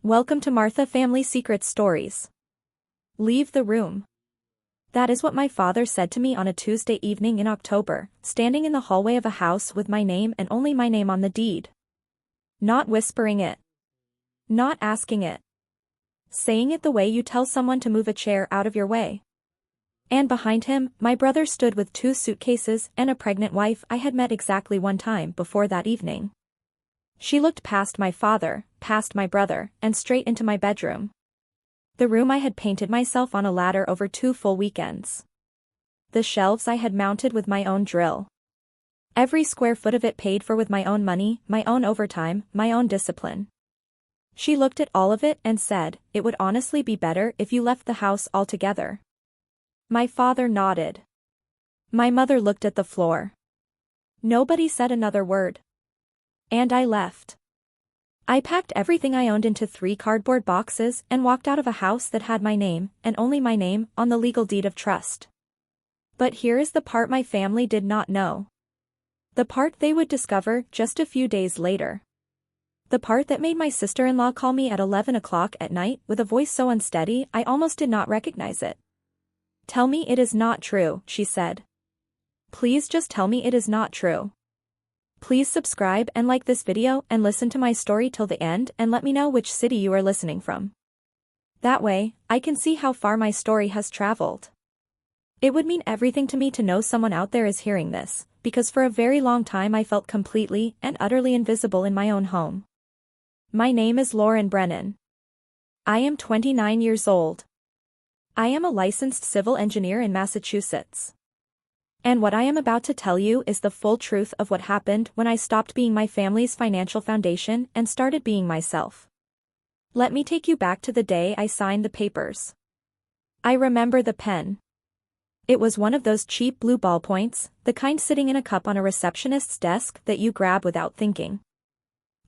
Welcome to Martha Family Secrets Stories. Leave the room. That is what my father said to me on a Tuesday evening in October, standing in the hallway of a house with my name and only my name on the deed. Not whispering it. Not asking it. Saying it the way you tell someone to move a chair out of your way. And behind him, my brother stood with 2 suitcases and a pregnant wife I had met exactly one time before that evening. She looked past my father, past my brother, and straight into my bedroom. The room I had painted myself on a ladder over 2 full weekends. The shelves I had mounted with my own drill. Every square foot of it paid for with my own money, my own overtime, my own discipline. She looked at all of it and said, "It would honestly be better if you left the house altogether." My father nodded. My mother looked at the floor. Nobody said another word. And I left. I packed everything I owned into 3 cardboard boxes and walked out of a house that had my name, and only my name, on the legal deed of trust. But here is the part my family did not know. The part they would discover just a few days later. The part that made my sister-in-law call me at 11 o'clock at night with a voice so unsteady I almost did not recognize it. "Tell me it is not true," she said. "Please just tell me it is not true. Please subscribe and like this video and listen to my story till the end and let me know which city you are listening from. That way, I can see how far my story has traveled. It would mean everything to me to know someone out there is hearing this, because for a very long time I felt completely and utterly invisible in my own home. My name is Lauren Brennan. I am 29 years old. I am a licensed civil engineer in Massachusetts. And what I am about to tell you is the full truth of what happened when I stopped being my family's financial foundation and started being myself. Let me take you back to the day I signed the papers. I remember the pen. It was one of those cheap blue ballpoints, the kind sitting in a cup on a receptionist's desk that you grab without thinking.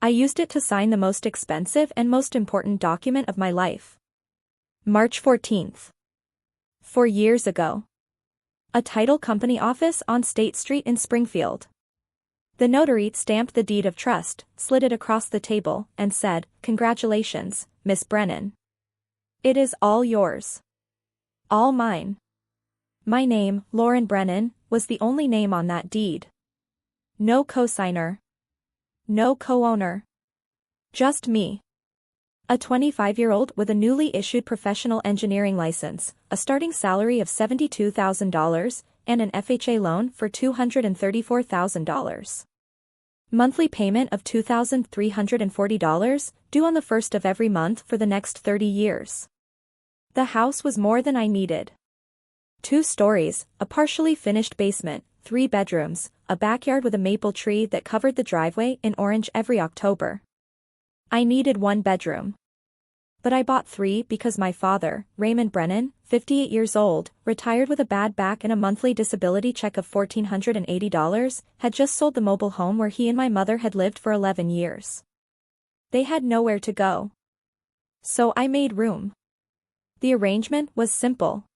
I used it to sign the most expensive and most important document of my life. March 14th. 4 years ago. A title company office on State Street in Springfield. The notary stamped the deed of trust, slid it across the table, and said, "Congratulations, Miss Brennan. It is all yours. All mine." My name, Lauren Brennan, was the only name on that deed. No co-signer. No co-owner. Just me. A 25-year-old with a newly issued professional engineering license, a starting salary of $72,000, and an FHA loan for $234,000. Monthly payment of $2,340, due on the 1st of every month for the next 30 years. The house was more than I needed. 2 stories, a partially finished basement, 3 bedrooms, a backyard with a maple tree that covered the driveway in orange every October. I needed 1 bedroom. But I bought 3 because my father, Raymond Brennan, 58 years old, retired with a bad back and a monthly disability check of $1,480, had just sold the mobile home where he and my mother had lived for 11 years. They had nowhere to go. So I made room. The arrangement was simple.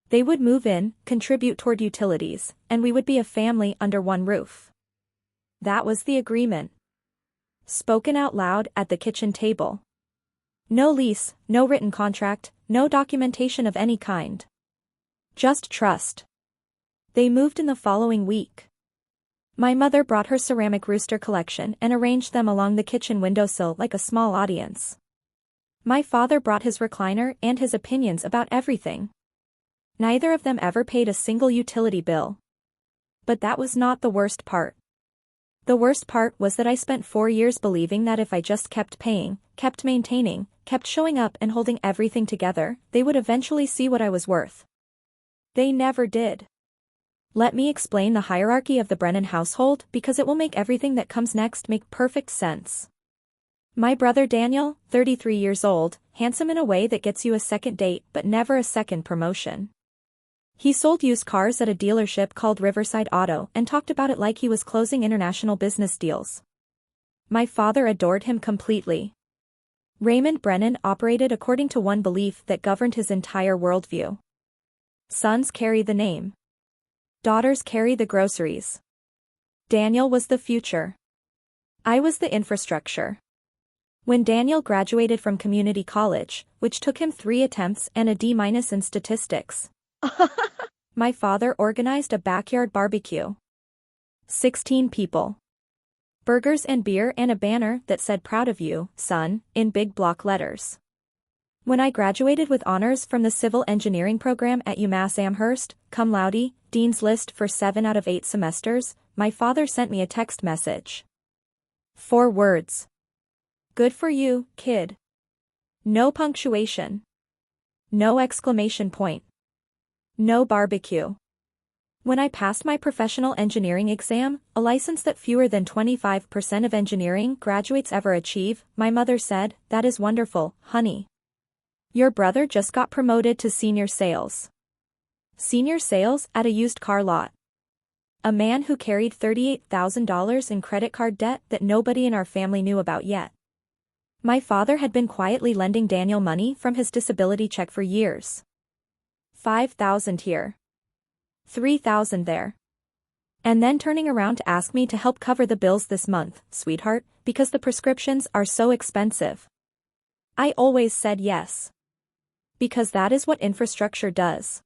They would move in, contribute toward utilities, and we would be a family under one roof. That was the agreement. Spoken out loud at the kitchen table. No lease, no written contract, no documentation of any kind. Just trust. They moved in the following week. My mother brought her ceramic rooster collection and arranged them along the kitchen windowsill like a small audience. My father brought his recliner and his opinions about everything. Neither of them ever paid a single utility bill. But that was not the worst part. The worst part was that I spent 4 years believing that if I just kept paying, kept maintaining, kept showing up and holding everything together, they would eventually see what I was worth. They never did. Let me explain the hierarchy of the Brennan household because it will make everything that comes next make perfect sense. My brother Daniel, 33 years old, handsome in a way that gets you a second date but never a second promotion. He sold used cars at a dealership called Riverside Auto and talked about it like he was closing international business deals. My father adored him completely. Raymond Brennan operated according to one belief that governed his entire worldview. Sons carry the name. Daughters carry the groceries. Daniel was the future. I was the infrastructure. When Daniel graduated from community college, which took him 3 attempts and a D- in statistics, my father organized a backyard barbecue. 16 people. Burgers and beer and a banner that said "Proud of you, son," in big block letters. When I graduated with honors from the civil engineering program at UMass Amherst, cum laude, Dean's List for 7 out of 8 semesters, my father sent me a text message. 4 words. "Good for you, kid." No punctuation. No exclamation point. No barbecue. When I passed my professional engineering exam, a license that fewer than 25% of engineering graduates ever achieve, my mother said, "That is wonderful, honey. Your brother just got promoted to senior sales." Senior sales at a used car lot. A man who carried $38,000 in credit card debt that nobody in our family knew about yet. My father had been quietly lending Daniel money from his disability check for years. $5,000 here. $3,000 there. And then turning around to ask me to help cover the bills this month, sweetheart, because the prescriptions are so expensive. I always said yes. Because that is what infrastructure does.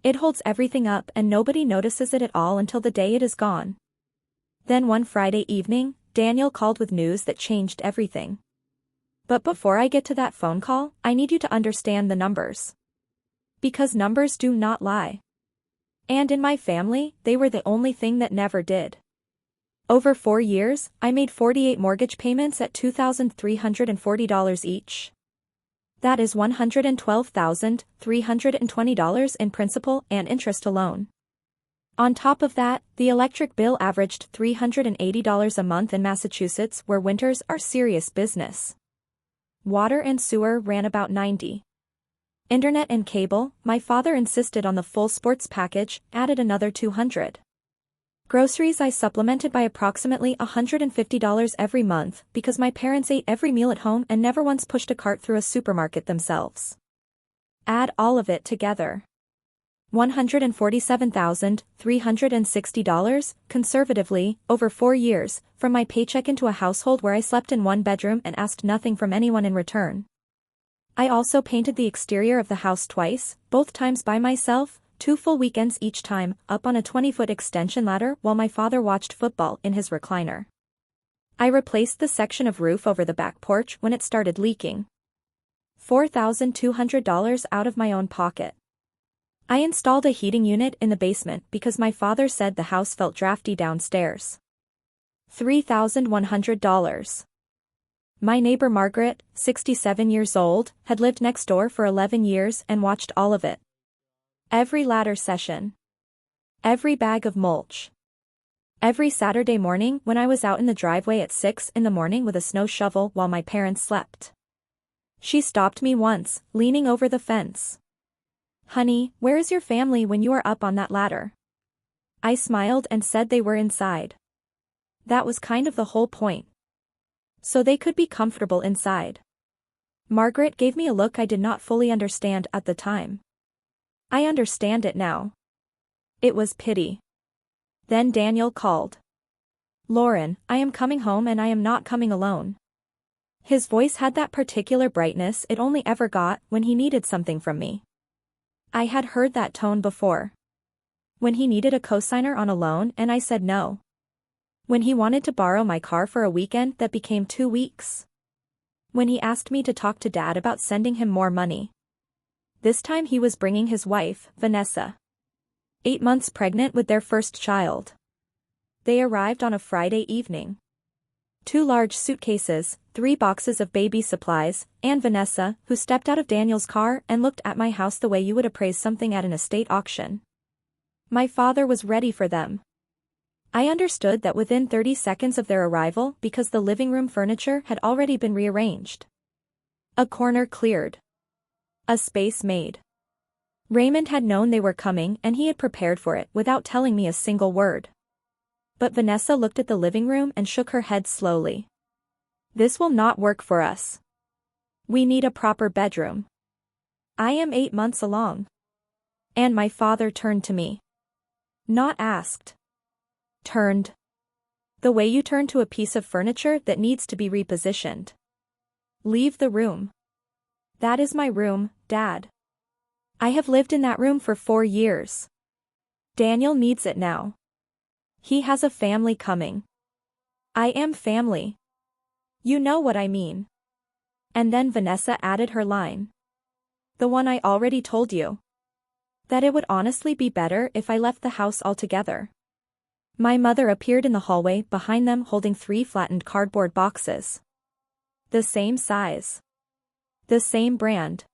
It holds everything up and nobody notices it at all until the day it is gone. Then one Friday evening, Daniel called with news that changed everything. But before I get to that phone call, I need you to understand the numbers. Because numbers do not lie. And in my family, they were the only thing that never did. Over 4 years, I made 48 mortgage payments at $2,340 each. That is $112,320 in principal and interest alone. On top of that, the electric bill averaged $380 a month in Massachusetts, where winters are serious business. Water and sewer ran about $90. Internet and cable, my father insisted on the full sports package, added another $200. Groceries I supplemented by approximately $150 every month because my parents ate every meal at home and never once pushed a cart through a supermarket themselves. Add all of it together. $147,360, conservatively, over 4 years, from my paycheck into a household where I slept in one bedroom and asked nothing from anyone in return. I also painted the exterior of the house twice, both times by myself, 2 full weekends each time, up on a 20-foot extension ladder while my father watched football in his recliner. I replaced the section of roof over the back porch when it started leaking. $4,200 out of my own pocket. I installed a heating unit in the basement because my father said the house felt drafty downstairs. $3,100. My neighbor Margaret, 67 years old, had lived next door for 11 years and watched all of it. Every ladder session. Every bag of mulch. Every Saturday morning when I was out in the driveway at 6 in the morning with a snow shovel while my parents slept. She stopped me once, leaning over the fence. "Honey, where is your family when you are up on that ladder?" I smiled and said they were inside. That was kind of the whole point. So they could be comfortable inside. Margaret gave me a look I did not fully understand at the time. I understand it now. It was pity. Then Daniel called. "Lauren, I am coming home and I am not coming alone." His voice had that particular brightness it only ever got when he needed something from me. I had heard that tone before. When he needed a cosigner on a loan and I said no. When he wanted to borrow my car for a weekend that became 2 weeks. When he asked me to talk to Dad about sending him more money. This time he was bringing his wife, Vanessa. 8 months pregnant with their first child. They arrived on a Friday evening. 2 large suitcases, 3 boxes of baby supplies, and Vanessa, who stepped out of Daniel's car and looked at my house the way you would appraise something at an estate auction. My father was ready for them. I understood that within 30 seconds of their arrival because the living room furniture had already been rearranged. A corner cleared. A space made. Raymond had known they were coming and he had prepared for it without telling me a single word. But Vanessa looked at the living room and shook her head slowly. "This will not work for us. We need a proper bedroom. I am 8 months along." And my father turned to me. Not asked. Turned. The way you turn to a piece of furniture that needs to be repositioned. Leave the room. That is my room, Dad. I have lived in that room for 4 years. Daniel needs it now. He has a family coming. I am family. You know what I mean. And then Vanessa added her line. The one I already told you. That it would honestly be better if I left the house altogether. My mother appeared in the hallway behind them holding 3 flattened cardboard boxes. The same size. The same brand.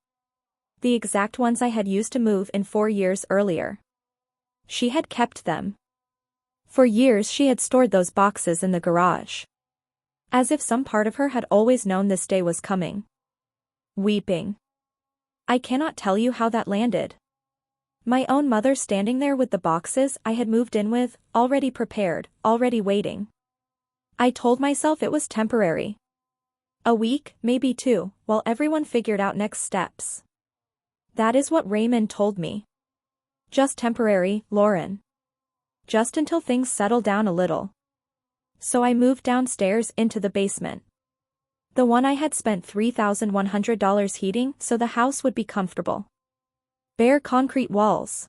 The exact ones I had used to move in 4 years earlier. She had kept them. For years she had stored those boxes in the garage. As if some part of her had always known this day was coming. Weeping. I cannot tell you how that landed. My own mother standing there with the boxes I had moved in with, already prepared, already waiting. I told myself it was temporary. A week, maybe 2, while everyone figured out next steps. That is what Raymond told me. Just temporary, Lauren. Just until things settle down a little. So I moved downstairs into the basement. The one I had spent $3,100 heating so the house would be comfortable. Bare concrete walls.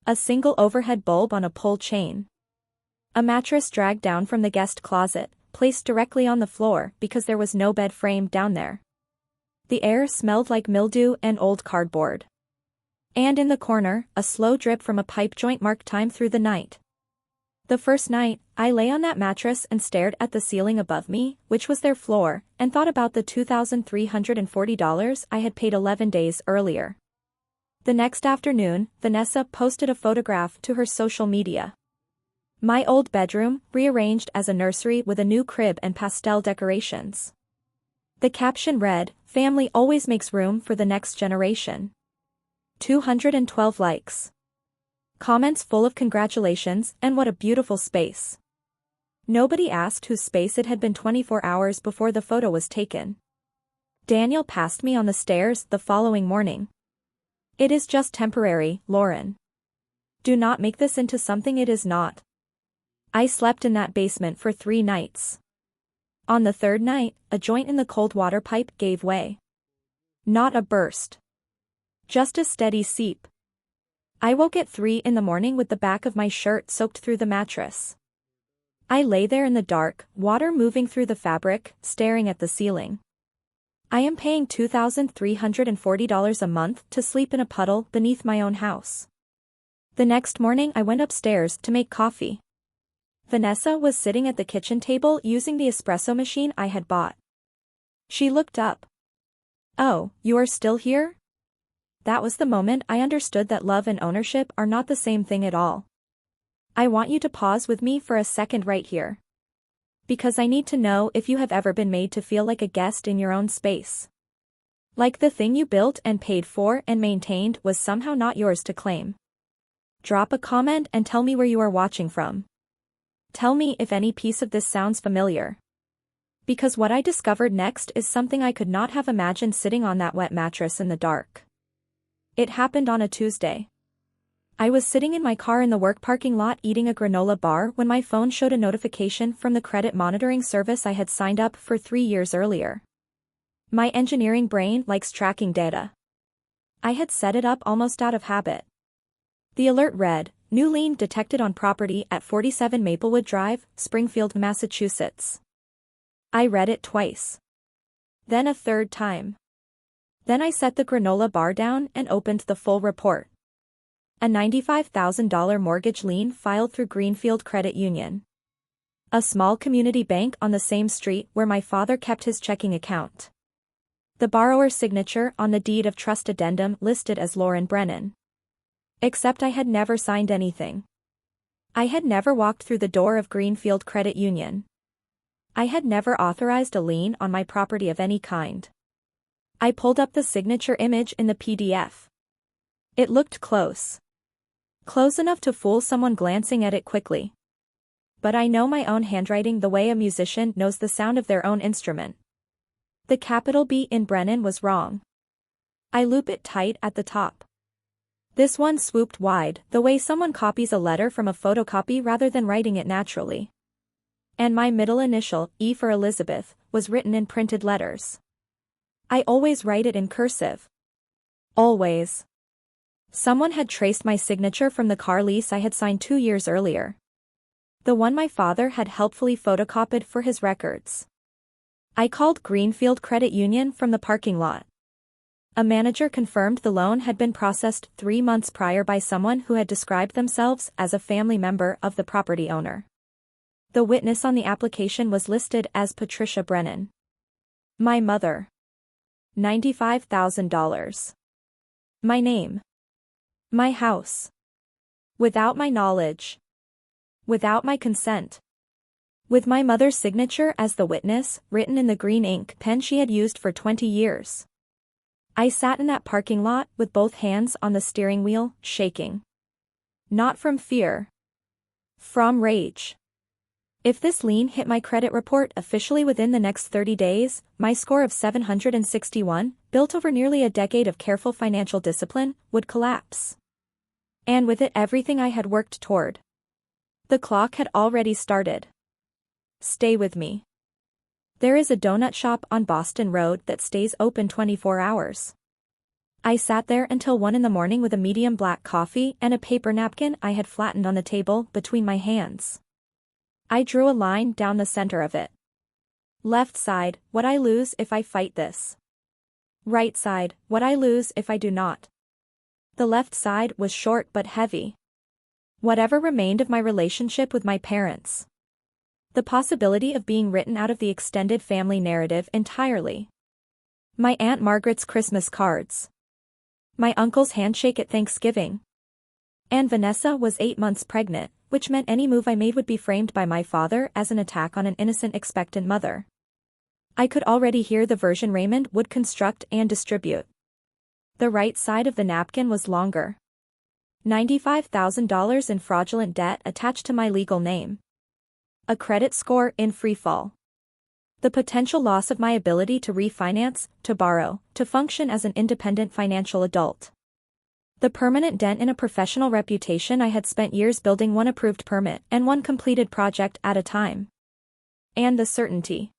A single overhead bulb on a pull chain. A mattress dragged down from the guest closet, placed directly on the floor because there was no bed frame down there. The air smelled like mildew and old cardboard. And in the corner, a slow drip from a pipe joint marked time through the night. The first night, I lay on that mattress and stared at the ceiling above me, which was their floor, and thought about the $2,340 I had paid 11 days earlier. The next afternoon, Vanessa posted a photograph to her social media. My old bedroom, rearranged as a nursery with a new crib and pastel decorations. The caption read, "Family always makes room for the next generation." 212 likes. Comments full of congratulations and what a beautiful space. Nobody asked whose space it had been 24 hours before the photo was taken. Daniel passed me on the stairs the following morning. It is just temporary, Lauren. Do not make this into something it is not. I slept in that basement for 3 nights. On the 3rd night, a joint in the cold water pipe gave way. Not a burst. Just a steady seep. I woke at 3 in the morning with the back of my shirt soaked through the mattress. I lay there in the dark, water moving through the fabric, staring at the ceiling. I am paying $2,340 a month to sleep in a puddle beneath my own house. The next morning I went upstairs to make coffee. Vanessa was sitting at the kitchen table using the espresso machine I had bought. She looked up. "Oh, you are still here?" That was the moment I understood that love and ownership are not the same thing at all. I want you to pause with me for a second right here. Because I need to know if you have ever been made to feel like a guest in your own space. Like the thing you built and paid for and maintained was somehow not yours to claim. Drop a comment and tell me where you are watching from. Tell me if any piece of this sounds familiar. Because what I discovered next is something I could not have imagined sitting on that wet mattress in the dark. It happened on a Tuesday. I was sitting in my car in the work parking lot eating a granola bar when my phone showed a notification from the credit monitoring service I had signed up for 3 years earlier. My engineering brain likes tracking data. I had set it up almost out of habit. The alert read, "New lien detected on property at 47 Maplewood Drive, Springfield, Massachusetts." I read it twice. Then a 3rd time. Then I set the granola bar down and opened the full report. A $95,000 mortgage lien filed through Greenfield Credit Union. A small community bank on the same street where my father kept his checking account. The borrower's signature on the deed of trust addendum listed as Lauren Brennan. Except I had never signed anything. I had never walked through the door of Greenfield Credit Union. I had never authorized a lien on my property of any kind. I pulled up the signature image in the PDF. It looked close. Close enough to fool someone glancing at it quickly. But I know my own handwriting the way a musician knows the sound of their own instrument. The capital B in Brennan was wrong. I loop it tight at the top. This one swooped wide, the way someone copies a letter from a photocopy rather than writing it naturally. And my middle initial, E for Elizabeth, was written in printed letters. I always write it in cursive. Always. Someone had traced my signature from the car lease I had signed 2 years earlier. The one my father had helpfully photocopied for his records. I called Greenfield Credit Union from the parking lot. A manager confirmed the loan had been processed 3 months prior by someone who had described themselves as a family member of the property owner. The witness on the application was listed as Patricia Brennan. My mother. $95,000. My name. My house. Without my knowledge. Without my consent. With my mother's signature as the witness, written in the green ink pen she had used for 20 years. I sat in that parking lot with both hands on the steering wheel, shaking. Not from fear. From rage. If this lien hit my credit report officially within the next 30 days, my score of 761, built over nearly a decade of careful financial discipline, would collapse. And with it everything I had worked toward. The clock had already started. Stay with me. There is a donut shop on Boston Road that stays open 24 hours. I sat there until 1 in the morning with a medium black coffee and a paper napkin I had flattened on the table between my hands. I drew a line down the center of it. Left side, what I lose if I fight this. Right side, what I lose if I do not. The left side was short but heavy. Whatever remained of my relationship with my parents. The possibility of being written out of the extended family narrative entirely. My Aunt Margaret's Christmas cards. My uncle's handshake at Thanksgiving. And Vanessa was 8 months pregnant, which meant any move I made would be framed by my father as an attack on an innocent expectant mother. I could already hear the version Raymond would construct and distribute. The right side of the napkin was longer. $95,000 in fraudulent debt attached to my legal name. A credit score in freefall. The potential loss of my ability to refinance, to borrow, to function as an independent financial adult. The permanent dent in a professional reputation I had spent years building, one approved permit and one completed project at a time. And the certainty.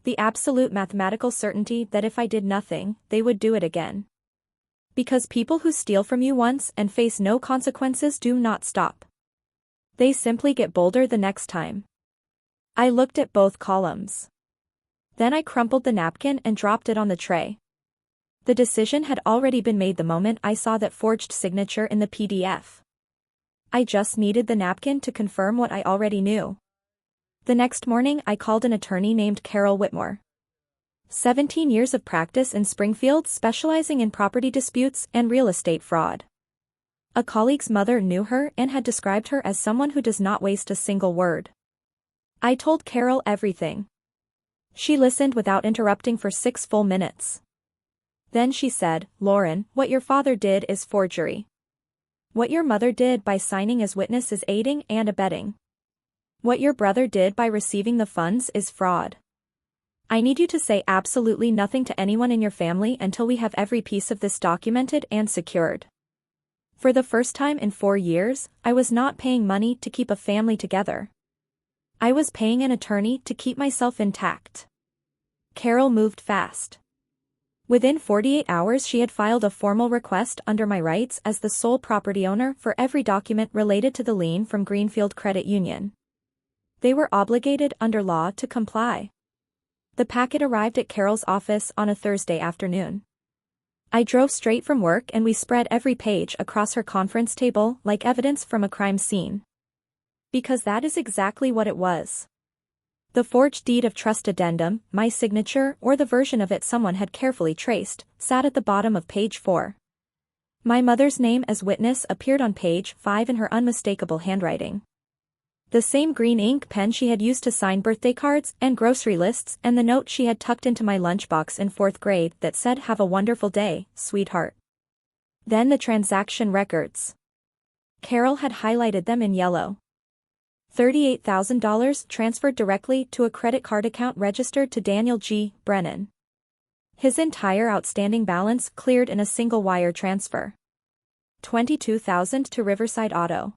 The absolute mathematical certainty that if I did nothing, they would do it again. Because people who steal from you once and face no consequences do not stop. They simply get bolder the next time. I looked at both columns. Then I crumpled the napkin and dropped it on the tray. The decision had already been made the moment I saw that forged signature in the PDF. I just needed the napkin to confirm what I already knew. The next morning I called an attorney named Carol Whitmore. 17 years of practice in Springfield, specializing in property disputes and real estate fraud. A colleague's mother knew her and had described her as someone who does not waste a single word. I told Carol everything. She listened without interrupting for 6 full minutes. Then she said, "Lauren, what your father did is forgery. What your mother did by signing as witness is aiding and abetting. What your brother did by receiving the funds is fraud. I need you to say absolutely nothing to anyone in your family until we have every piece of this documented and secured." For the first time in 4 years, I was not paying money to keep a family together. I was paying an attorney to keep myself intact. Carol moved fast. Within 48 hours she had filed a formal request under my rights as the sole property owner for every document related to the lien from Greenfield Credit Union. They were obligated under law to comply. The packet arrived at Carol's office on a Thursday afternoon. I drove straight from work and we spread every page across her conference table like evidence from a crime scene. Because that is exactly what it was. The forged deed of trust addendum, my signature or the version of it someone had carefully traced, sat at the bottom of page 4. My mother's name as witness appeared on page 5 in her unmistakable handwriting. The same green ink pen she had used to sign birthday cards and grocery lists, and the note she had tucked into my lunchbox in 4th grade that said, "Have a wonderful day, sweetheart." Then the transaction records. Carol had highlighted them in yellow. $38,000 transferred directly to a credit card account registered to Daniel G. Brennan. His entire outstanding balance cleared in a single wire transfer. $22,000 to Riverside Auto.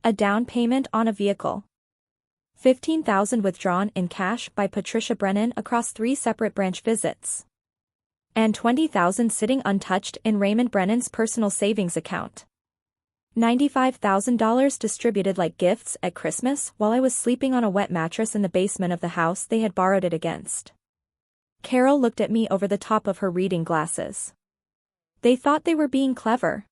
A down payment on a vehicle. $15,000 withdrawn in cash by Patricia Brennan across 3 separate branch visits. And $20,000 sitting untouched in Raymond Brennan's personal savings account. $95,000 distributed like gifts at Christmas while I was sleeping on a wet mattress in the basement of the house they had borrowed it against. Carol looked at me over the top of her reading glasses. They thought they were being clever.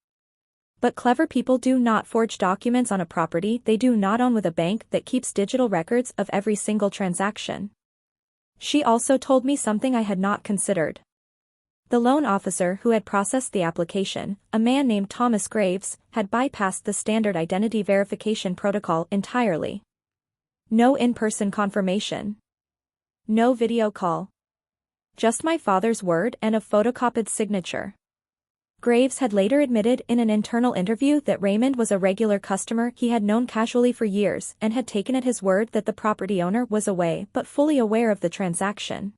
But clever people do not forge documents on a property they do not own with a bank that keeps digital records of every single transaction. She also told me something I had not considered. The loan officer who had processed the application, a man named Thomas Graves, had bypassed the standard identity verification protocol entirely. No in-person confirmation. No video call. Just my father's word and a photocopied signature. Graves had later admitted in an internal interview that Raymond was a regular customer he had known casually for years and had taken at his word that the property owner was away but fully aware of the transaction.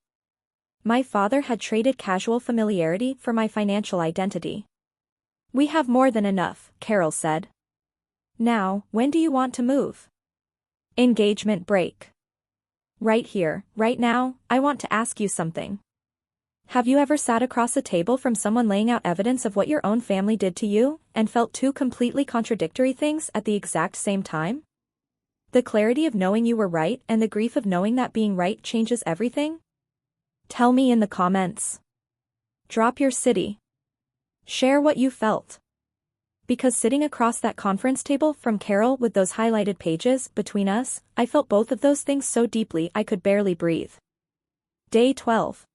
My father had traded casual familiarity for my financial identity. We have more than enough, Carol said. Now, when do you want to move? Engagement break. Right here, right now, I want to ask you something. Have you ever sat across a table from someone laying out evidence of what your own family did to you, and felt two completely contradictory things at the exact same time? The clarity of knowing you were right and the grief of knowing that being right changes everything? Tell me in the comments. Drop your city. Share what you felt. Because sitting across that conference table from Carol with those highlighted pages between us, I felt both of those things so deeply I could barely breathe. Day 12.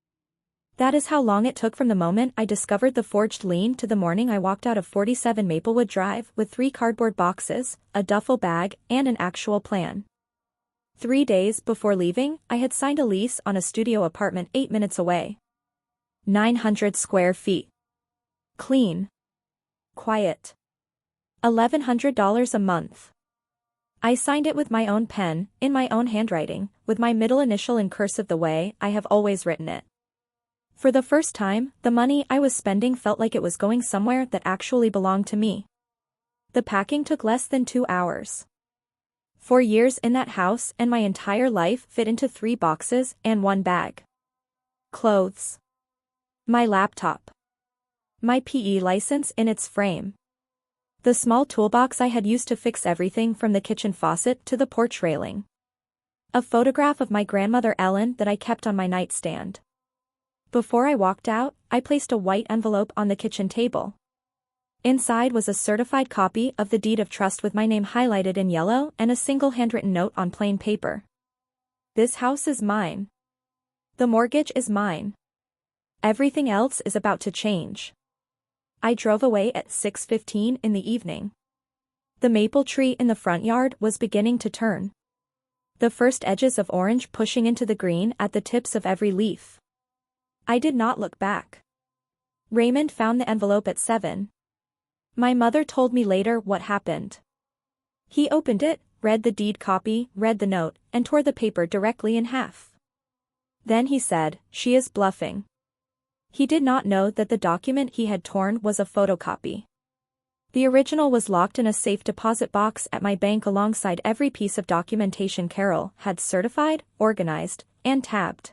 That is how long it took from the moment I discovered the forged lien to the morning I walked out of 47 Maplewood Drive with 3 cardboard boxes, a duffel bag, and an actual plan. 3 days before leaving, I had signed a lease on a studio apartment 8 minutes away. 900 square feet. Clean. Quiet. $1,100 a month. I signed it with my own pen, in my own handwriting, with my middle initial in cursive the way I have always written it. For the first time, the money I was spending felt like it was going somewhere that actually belonged to me. The packing took less than 2 hours. 4 years in that house and my entire life fit into 3 boxes and 1 bag. Clothes. My laptop. My PE license in its frame. The small toolbox I had used to fix everything from the kitchen faucet to the porch railing. A photograph of my grandmother Ellen that I kept on my nightstand. Before I walked out, I placed a white envelope on the kitchen table. Inside was a certified copy of the deed of trust with my name highlighted in yellow and a single handwritten note on plain paper. This house is mine. The mortgage is mine. Everything else is about to change. I drove away at 6:15 in the evening. The maple tree in the front yard was beginning to turn. The first edges of orange pushing into the green at the tips of every leaf. I did not look back. Raymond found the envelope at 7. My mother told me later what happened. He opened it, read the deed copy, read the note, and tore the paper directly in half. Then he said, "She is bluffing." He did not know that the document he had torn was a photocopy. The original was locked in a safe deposit box at my bank alongside every piece of documentation Carol had certified, organized, and tabbed.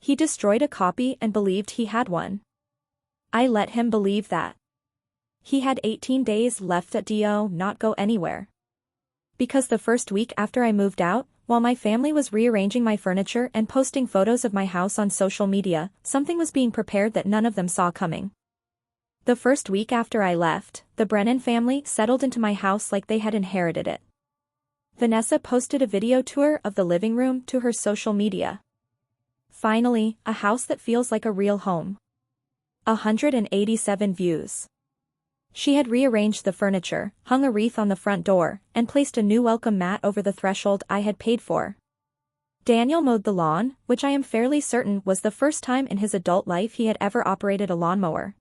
He destroyed a copy and believed he had one. I let him believe that. He had 18 days left at DO not go anywhere. Because the first week after I moved out, while my family was rearranging my furniture and posting photos of my house on social media, something was being prepared that none of them saw coming. The first week after I left, the Brennan family settled into my house like they had inherited it. Vanessa posted a video tour of the living room to her social media. Finally, a house that feels like a real home. 187 views. She had rearranged the furniture, hung a wreath on the front door, and placed a new welcome mat over the threshold I had paid for. Daniel mowed the lawn, which I am fairly certain was the first time in his adult life he had ever operated a lawnmower.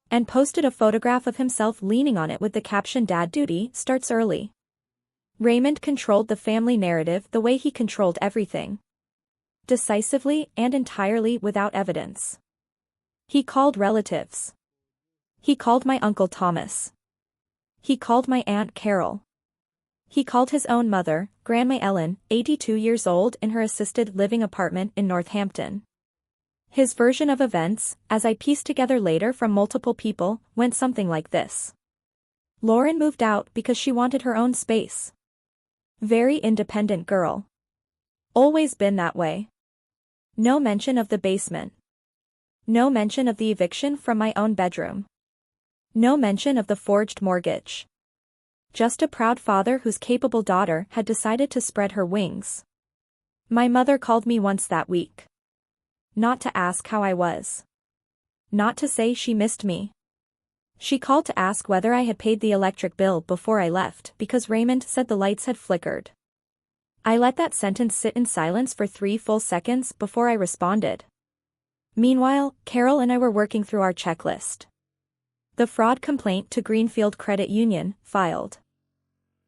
And posted a photograph of himself leaning on it with the caption "Dad duty starts early." Raymond controlled the family narrative the way he controlled everything. Decisively and entirely without evidence. He called relatives. He called my Uncle Thomas. He called my Aunt Carol. He called his own mother, Grandma Ellen, 82 years old in her assisted living apartment in Northampton. His version of events, as I pieced together later from multiple people, went something like this. Lauren moved out because she wanted her own space. Very independent girl. Always been that way. No mention of the basement. No mention of the eviction from my own bedroom. No mention of the forged mortgage. Just a proud father whose capable daughter had decided to spread her wings. My mother called me once that week. Not to ask how I was. Not to say she missed me. She called to ask whether I had paid the electric bill before I left because Raymond said the lights had flickered. I let that sentence sit in silence for 3 full seconds before I responded. Meanwhile, Carol and I were working through our checklist. The fraud complaint to Greenfield Credit Union, filed.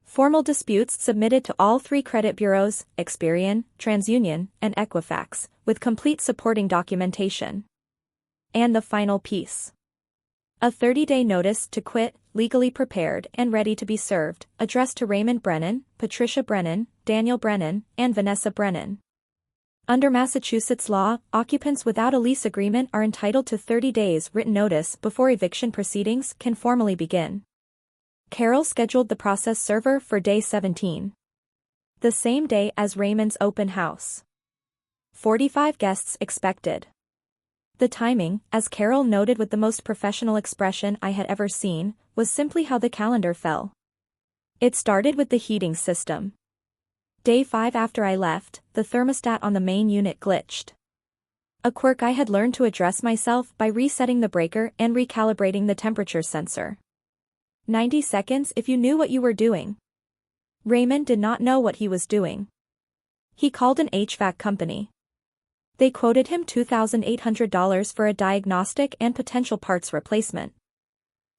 Formal disputes submitted to all 3 credit bureaus, Experian, TransUnion, and Equifax, with complete supporting documentation. And the final piece. A 30-day notice to quit, legally prepared and ready to be served, addressed to Raymond Brennan, Patricia Brennan, Daniel Brennan, and Vanessa Brennan. Under Massachusetts law, occupants without a lease agreement are entitled to 30 days written notice before eviction proceedings can formally begin. Carol scheduled the process server for day 17. The same day as Raymond's open house. 45 guests expected. The timing, as Carol noted with the most professional expression I had ever seen, was simply how the calendar fell. It started with the heating system. Day 5 after I left, the thermostat on the main unit glitched. A quirk I had learned to address myself by resetting the breaker and recalibrating the temperature sensor. 90 seconds if you knew what you were doing. Raymond did not know what he was doing. He called an HVAC company. They quoted him $2,800 for a diagnostic and potential parts replacement.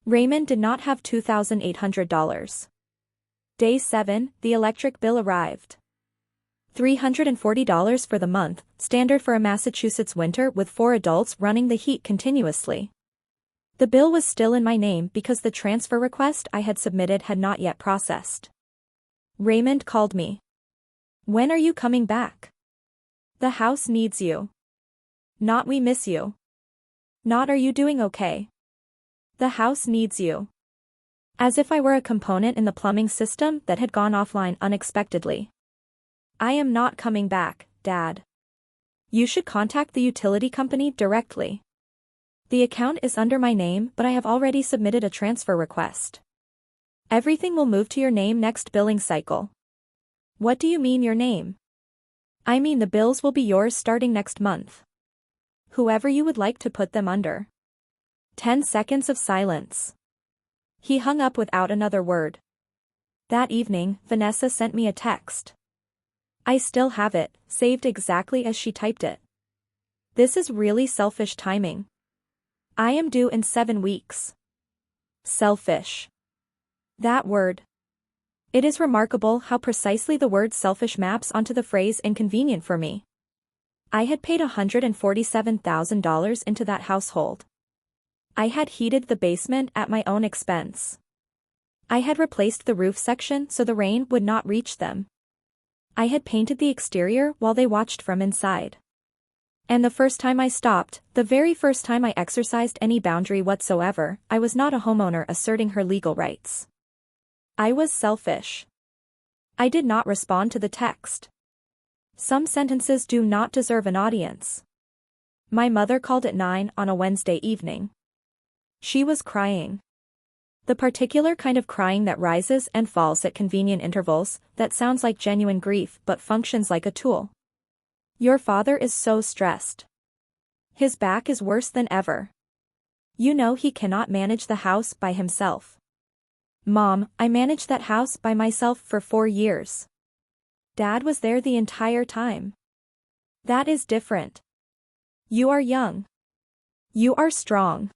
Raymond did not have $2,800. Day 7, the electric bill arrived. $340 for the month, standard for a Massachusetts winter with 4 adults running the heat continuously. The bill was still in my name because the transfer request I had submitted had not yet processed. Raymond called me. When are you coming back? The house needs you. Not we miss you. Not are you doing okay? The house needs you. As if I were a component in the plumbing system that had gone offline unexpectedly. I am not coming back, Dad. You should contact the utility company directly. The account is under my name, but I have already submitted a transfer request. Everything will move to your name next billing cycle. What do you mean your name? I mean the bills will be yours starting next month. Whoever you would like to put them under. 10 seconds of silence. He hung up without another word. That evening, Vanessa sent me a text. I still have it, saved exactly as she typed it. This is really selfish timing. I am due in 7 weeks. Selfish. That word. It is remarkable how precisely the word selfish maps onto the phrase inconvenient for me. I had paid $147,000 into that household. I had heated the basement at my own expense. I had replaced the roof section so the rain would not reach them. I had painted the exterior while they watched from inside. And the first time I stopped, the very first time I exercised any boundary whatsoever, I was not a homeowner asserting her legal rights. I was selfish. I did not respond to the text. Some sentences do not deserve an audience. My mother called at 9 on a Wednesday evening. She was crying. The particular kind of crying that rises and falls at convenient intervals, that sounds like genuine grief but functions like a tool. Your father is so stressed. His back is worse than ever. You know he cannot manage the house by himself. Mom, I managed that house by myself for 4 years. Dad was there the entire time. That is different. You are young. You are strong.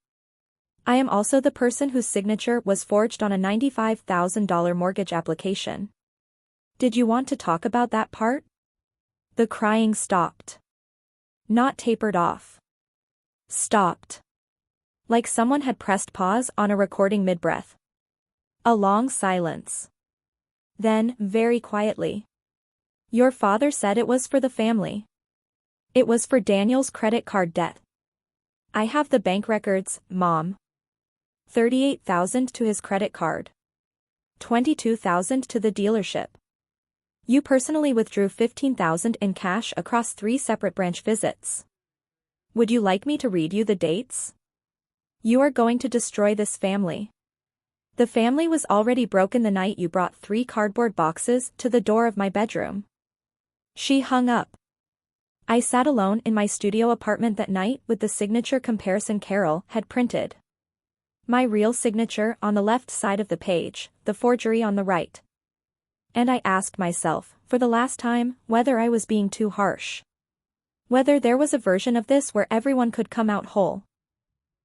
I am also the person whose signature was forged on a $95,000 mortgage application. Did you want to talk about that part? The crying stopped. Not tapered off. Stopped. Like someone had pressed pause on a recording mid-breath. A long silence. Then, very quietly. Your father said it was for the family. It was for Daniel's credit card debt. I have the bank records, Mom. $38,000 to his credit card. $22,000 to the dealership. You personally withdrew $15,000 in cash across 3 separate branch visits. Would you like me to read you the dates? You are going to destroy this family. The family was already broken the night you brought 3 cardboard boxes to the door of my bedroom. She hung up. I sat alone in my studio apartment that night with the signature comparison Carol had printed. My real signature on the left side of the page, the forgery on the right. And I asked myself, for the last time, whether I was being too harsh. Whether there was a version of this where everyone could come out whole.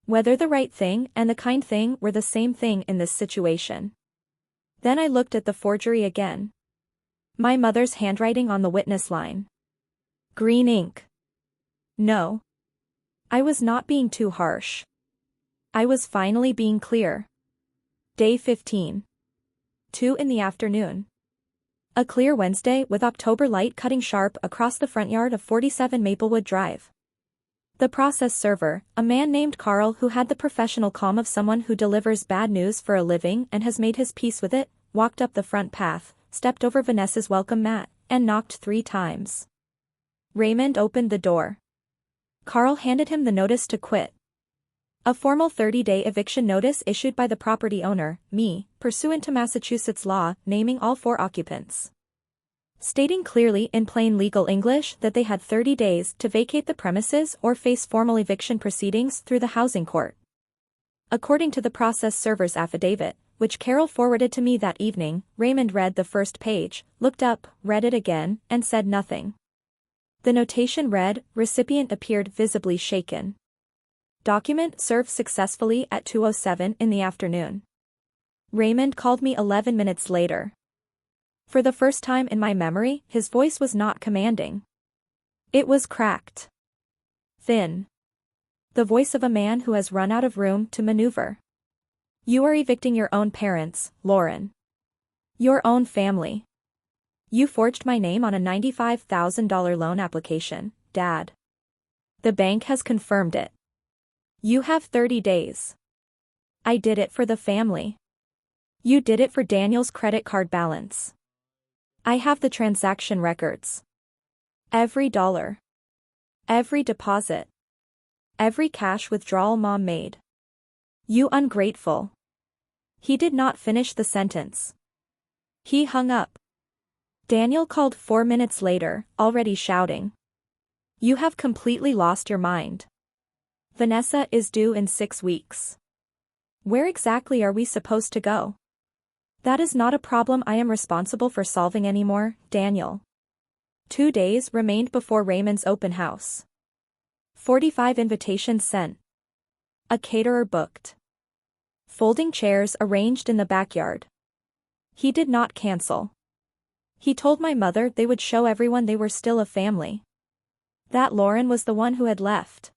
Whether the right thing and the kind thing were the same thing in this situation. Then I looked at the forgery again. My mother's handwriting on the witness line. Green ink. No. I was not being too harsh. I was finally being clear. Day 15. 2 in the afternoon. A clear Wednesday with October light cutting sharp across the front yard of 47 Maplewood Drive. The process server, a man named Carl who had the professional calm of someone who delivers bad news for a living and has made his peace with it, walked up the front path, stepped over Vanessa's welcome mat, and knocked 3 times. Raymond opened the door. Carl handed him the notice to quit. A formal 30-day eviction notice issued by the property owner, me, pursuant to Massachusetts law, naming all 4 occupants. Stating clearly in plain legal English that they had 30 days to vacate the premises or face formal eviction proceedings through the housing court. According to the process server's affidavit, which Carol forwarded to me that evening, Raymond read the first page, looked up, read it again, and said nothing. The notation read, recipient appeared visibly shaken. Document served successfully at 2:07 in the afternoon. Raymond called me 11 minutes later. For the first time in my memory, his voice was not commanding. It was cracked. Thin. The voice of a man who has run out of room to maneuver. You are evicting your own parents, Lauren. Your own family. You forged my name on a $95,000 loan application, Dad. The bank has confirmed it. You have 30 days. I did it for the family. You did it for Daniel's credit card balance. I have the transaction records. Every dollar. Every deposit. Every cash withdrawal Mom made. You ungrateful. He did not finish the sentence. He hung up. Daniel called 4 minutes later, already shouting. You have completely lost your mind. Vanessa is due in 6 weeks. Where exactly are we supposed to go? That is not a problem I am responsible for solving anymore, Daniel. 2 days remained before Raymond's open house. 45 invitations sent. A caterer booked. Folding chairs arranged in the backyard. He did not cancel. He told my mother they would show everyone they were still a family. That Lauren was the one who had left.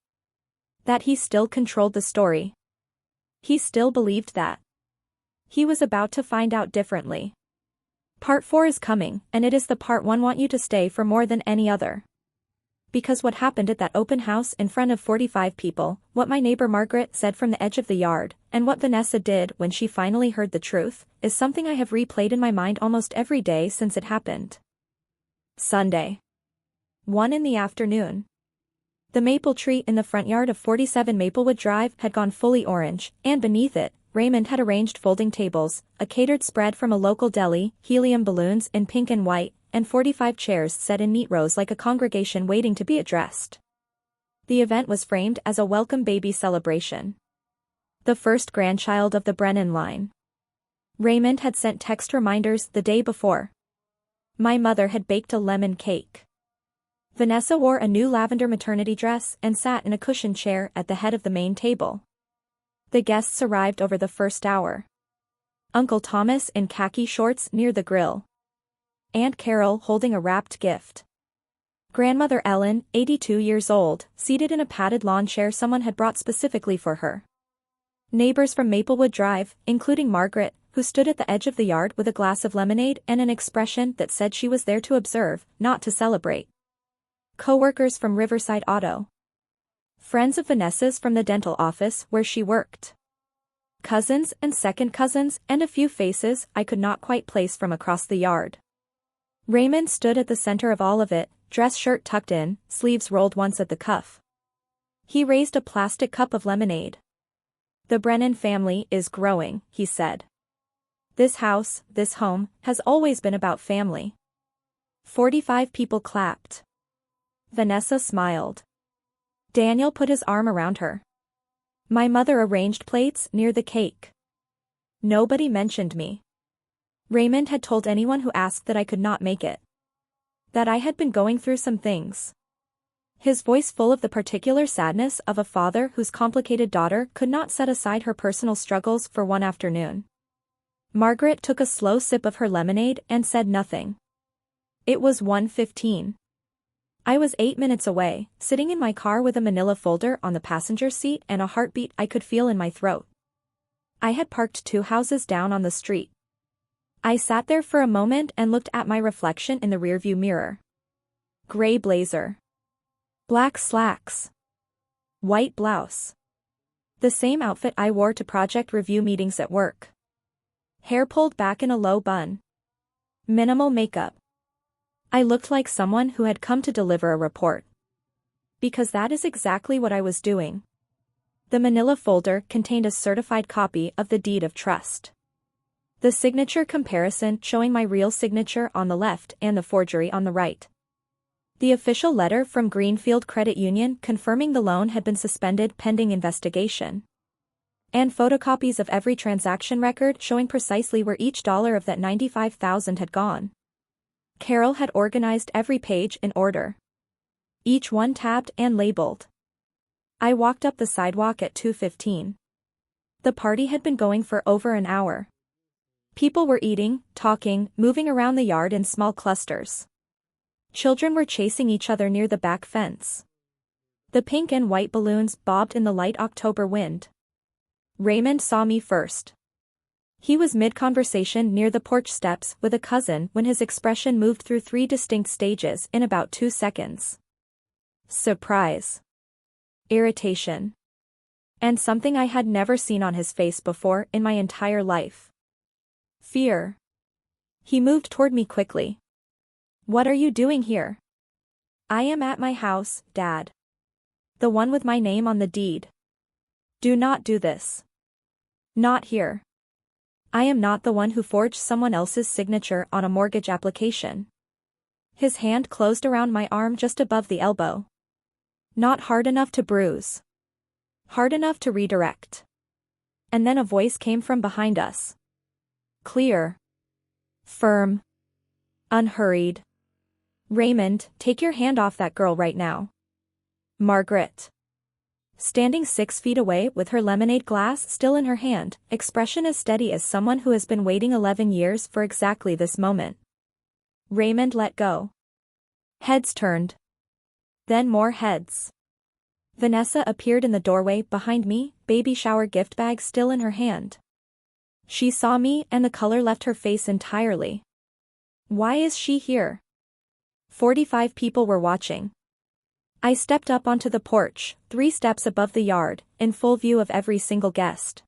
That he still controlled the story. He still believed that. He was about to find out differently. Part 4 is coming, and it is the part 1 want you to stay for more than any other. Because what happened at that open house in front of 45 people, what my neighbor Margaret said from the edge of the yard, and what Vanessa did when she finally heard the truth, is something I have replayed in my mind almost every day since it happened. Sunday. 1 in the afternoon. The maple tree in the front yard of 47 Maplewood Drive had gone fully orange, and beneath it, Raymond had arranged folding tables, a catered spread from a local deli, helium balloons in pink and white, and 45 chairs set in neat rows like a congregation waiting to be addressed. The event was framed as a welcome baby celebration. The first grandchild of the Brennan line. Raymond had sent text reminders the day before. My mother had baked a lemon cake. Vanessa wore a new lavender maternity dress and sat in a cushioned chair at the head of the main table. The guests arrived over the first hour. Uncle Thomas in khaki shorts near the grill. Aunt Carol holding a wrapped gift. Grandmother Ellen, 82 years old, seated in a padded lawn chair someone had brought specifically for her. Neighbors from Maplewood Drive, including Margaret, who stood at the edge of the yard with a glass of lemonade and an expression that said she was there to observe, not to celebrate. Coworkers from Riverside Auto. Friends of Vanessa's from the dental office where she worked. Cousins and second cousins and a few faces I could not quite place from across the yard. Raymond stood at the center of all of it, dress shirt tucked in, sleeves rolled once at the cuff. He raised a plastic cup of lemonade. "The Brennan family is growing," he said. "This house, this home, has always been about family." 45 people clapped. Vanessa smiled. Daniel put his arm around her. My mother arranged plates near the cake. Nobody mentioned me. Raymond had told anyone who asked that I could not make it. That I had been going through some things. His voice full of the particular sadness of a father whose complicated daughter could not set aside her personal struggles for one afternoon. Margaret took a slow sip of her lemonade and said nothing. It was 1:15. I was 8 minutes away, sitting in my car with a manila folder on the passenger seat and a heartbeat I could feel in my throat. I had parked 2 houses down on the street. I sat there for a moment and looked at my reflection in the rearview mirror. Gray blazer. Black slacks. White blouse. The same outfit I wore to project review meetings at work. Hair pulled back in a low bun. Minimal makeup. I looked like someone who had come to deliver a report. Because that is exactly what I was doing. The manila folder contained a certified copy of the deed of trust. The signature comparison showing my real signature on the left and the forgery on the right. The official letter from Greenfield Credit Union confirming the loan had been suspended pending investigation. And photocopies of every transaction record showing precisely where each dollar of that $95,000 had gone. Carol had organized every page in order. Each one tabbed and labeled. I walked up the sidewalk at 2:15. The party had been going for over an hour. People were eating, talking, moving around the yard in small clusters. Children were chasing each other near the back fence. The pink and white balloons bobbed in the light October wind. Raymond saw me first. He was mid-conversation near the porch steps with a cousin when his expression moved through 3 distinct stages in about 2 seconds. Surprise. Irritation. And something I had never seen on his face before in my entire life. Fear. He moved toward me quickly. "What are you doing here?" "I am at my house, Dad. The one with my name on the deed." "Do not do this." "Not here. I am not the one who forged someone else's signature on a mortgage application." His hand closed around my arm just above the elbow. Not hard enough to bruise. Hard enough to redirect. And then a voice came from behind us. Clear. Firm. Unhurried. "Raymond, take your hand off that girl right now." Margaret. Standing 6 feet away with her lemonade glass still in her hand, expression as steady as someone who has been waiting 11 years for exactly this moment. Raymond let go. Heads turned. Then more heads. Vanessa appeared in the doorway behind me, baby shower gift bag still in her hand. She saw me and the color left her face entirely. Why is she here? 45 people were watching. I stepped up onto the porch, 3 steps above the yard, in full view of every single guest.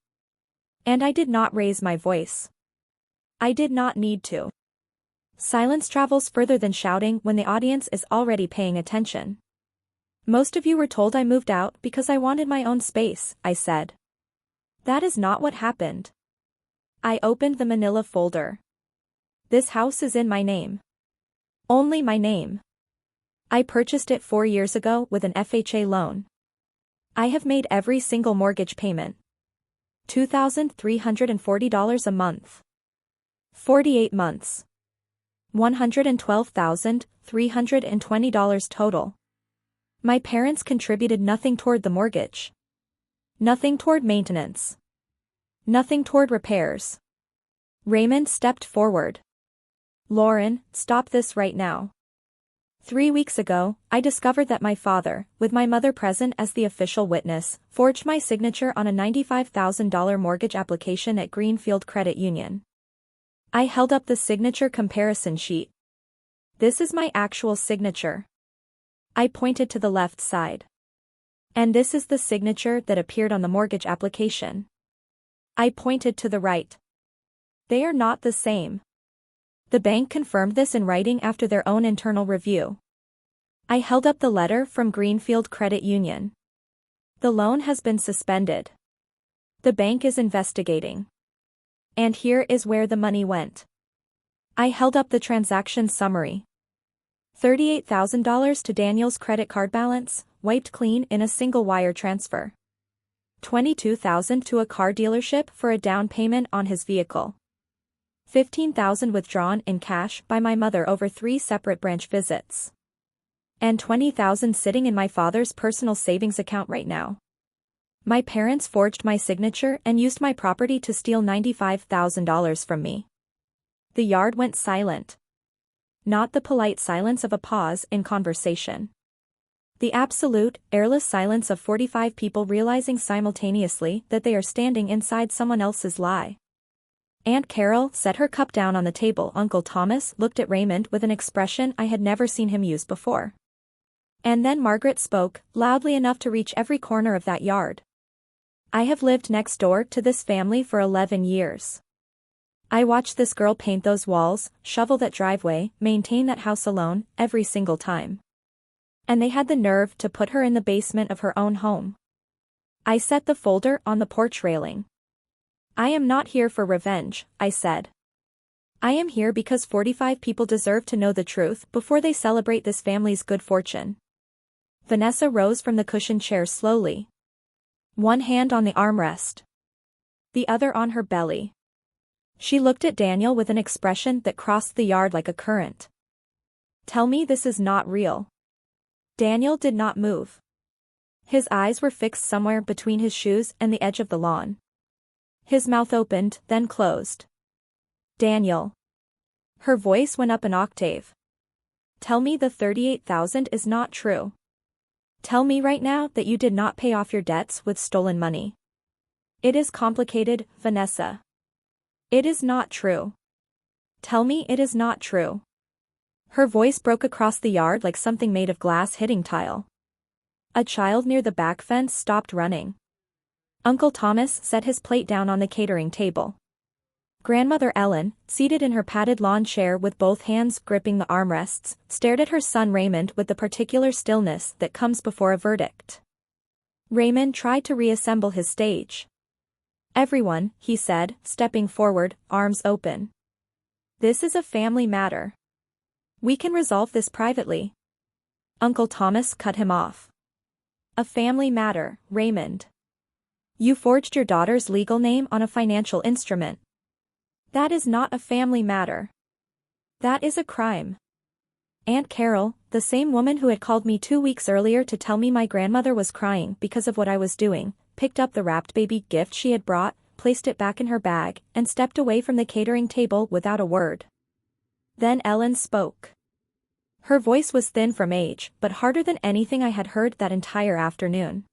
And I did not raise my voice. I did not need to. Silence travels further than shouting when the audience is already paying attention. "Most of you were told I moved out because I wanted my own space," I said. "That is not what happened." I opened the manila folder. "This house is in my name. Only my name. I purchased it 4 years ago with an FHA loan. I have made every single mortgage payment. $2,340 a month. 48 months. $112,320 total. My parents contributed nothing toward the mortgage. Nothing toward maintenance. Nothing toward repairs." Raymond stepped forward. "Lauren, stop this right now. 3 weeks ago, I discovered that my father, with my mother present as the official witness, forged my signature on a $95,000 mortgage application at Greenfield Credit Union. I held up the signature comparison sheet. This is my actual signature. I pointed to the left side. And this is the signature that appeared on the mortgage application. I pointed to the right. They are not the same. The bank confirmed this in writing after their own internal review. I held up the letter from Greenfield Credit Union. The loan has been suspended. The bank is investigating. And here is where the money went. I held up the transaction summary. $38,000 to Daniel's credit card balance, wiped clean in a single wire transfer. $22,000 to a car dealership for a down payment on his vehicle. $15,000 withdrawn in cash by my mother over 3 separate branch visits. And $20,000 sitting in my father's personal savings account right now. My parents forged my signature and used my property to steal $95,000 from me. The yard went silent. Not the polite silence of a pause in conversation. The absolute, airless silence of 45 people realizing simultaneously that they are standing inside someone else's lie. Aunt Carol set her cup down on the table. Uncle Thomas looked at Raymond with an expression I had never seen him use before. And then Margaret spoke, loudly enough to reach every corner of that yard. I have lived next door to this family for 11 years. I watched this girl paint those walls, shovel that driveway, maintain that house alone, every single time. And they had the nerve to put her in the basement of her own home. I set the folder on the porch railing. I am not here for revenge, I said. I am here because 45 people deserve to know the truth before they celebrate this family's good fortune. Vanessa rose from the cushioned chair slowly. One hand on the armrest. The other on her belly. She looked at Daniel with an expression that crossed the yard like a current. Tell me this is not real. Daniel did not move. His eyes were fixed somewhere between his shoes and the edge of the lawn. His mouth opened, then closed. Daniel. Her voice went up an octave. Tell me the $38,000 is not true. Tell me right now that you did not pay off your debts with stolen money. It is complicated, Vanessa. It is not true. Tell me it is not true. Her voice broke across the yard like something made of glass hitting tile. A child near the back fence stopped running. Uncle Thomas set his plate down on the catering table. Grandmother Ellen, seated in her padded lawn chair with both hands gripping the armrests, stared at her son Raymond with the particular stillness that comes before a verdict. Raymond tried to reassemble his stage. Everyone, he said, stepping forward, arms open. This is a family matter. We can resolve this privately. Uncle Thomas cut him off. A family matter, Raymond. You forged your daughter's legal name on a financial instrument. That is not a family matter. That is a crime. Aunt Carol, the same woman who had called me 2 weeks earlier to tell me my grandmother was crying because of what I was doing, picked up the wrapped baby gift she had brought, placed it back in her bag, and stepped away from the catering table without a word. Then Ellen spoke. Her voice was thin from age, but harder than anything I had heard that entire afternoon.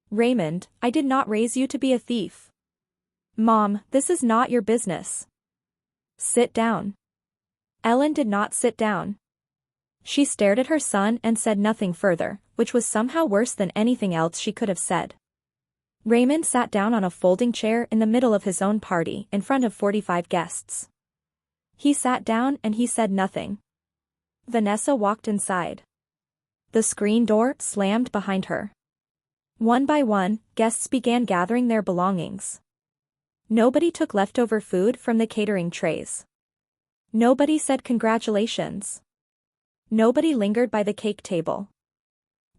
Raymond, I did not raise you to be a thief. Mom, this is not your business. Sit down. Ellen did not sit down. She stared at her son and said nothing further, which was somehow worse than anything else she could have said. Raymond sat down on a folding chair in the middle of his own party in front of 45 guests. He sat down and he said nothing. Vanessa walked inside. The screen door slammed behind her. One by one, guests began gathering their belongings. Nobody took leftover food from the catering trays. Nobody said congratulations. Nobody lingered by the cake table.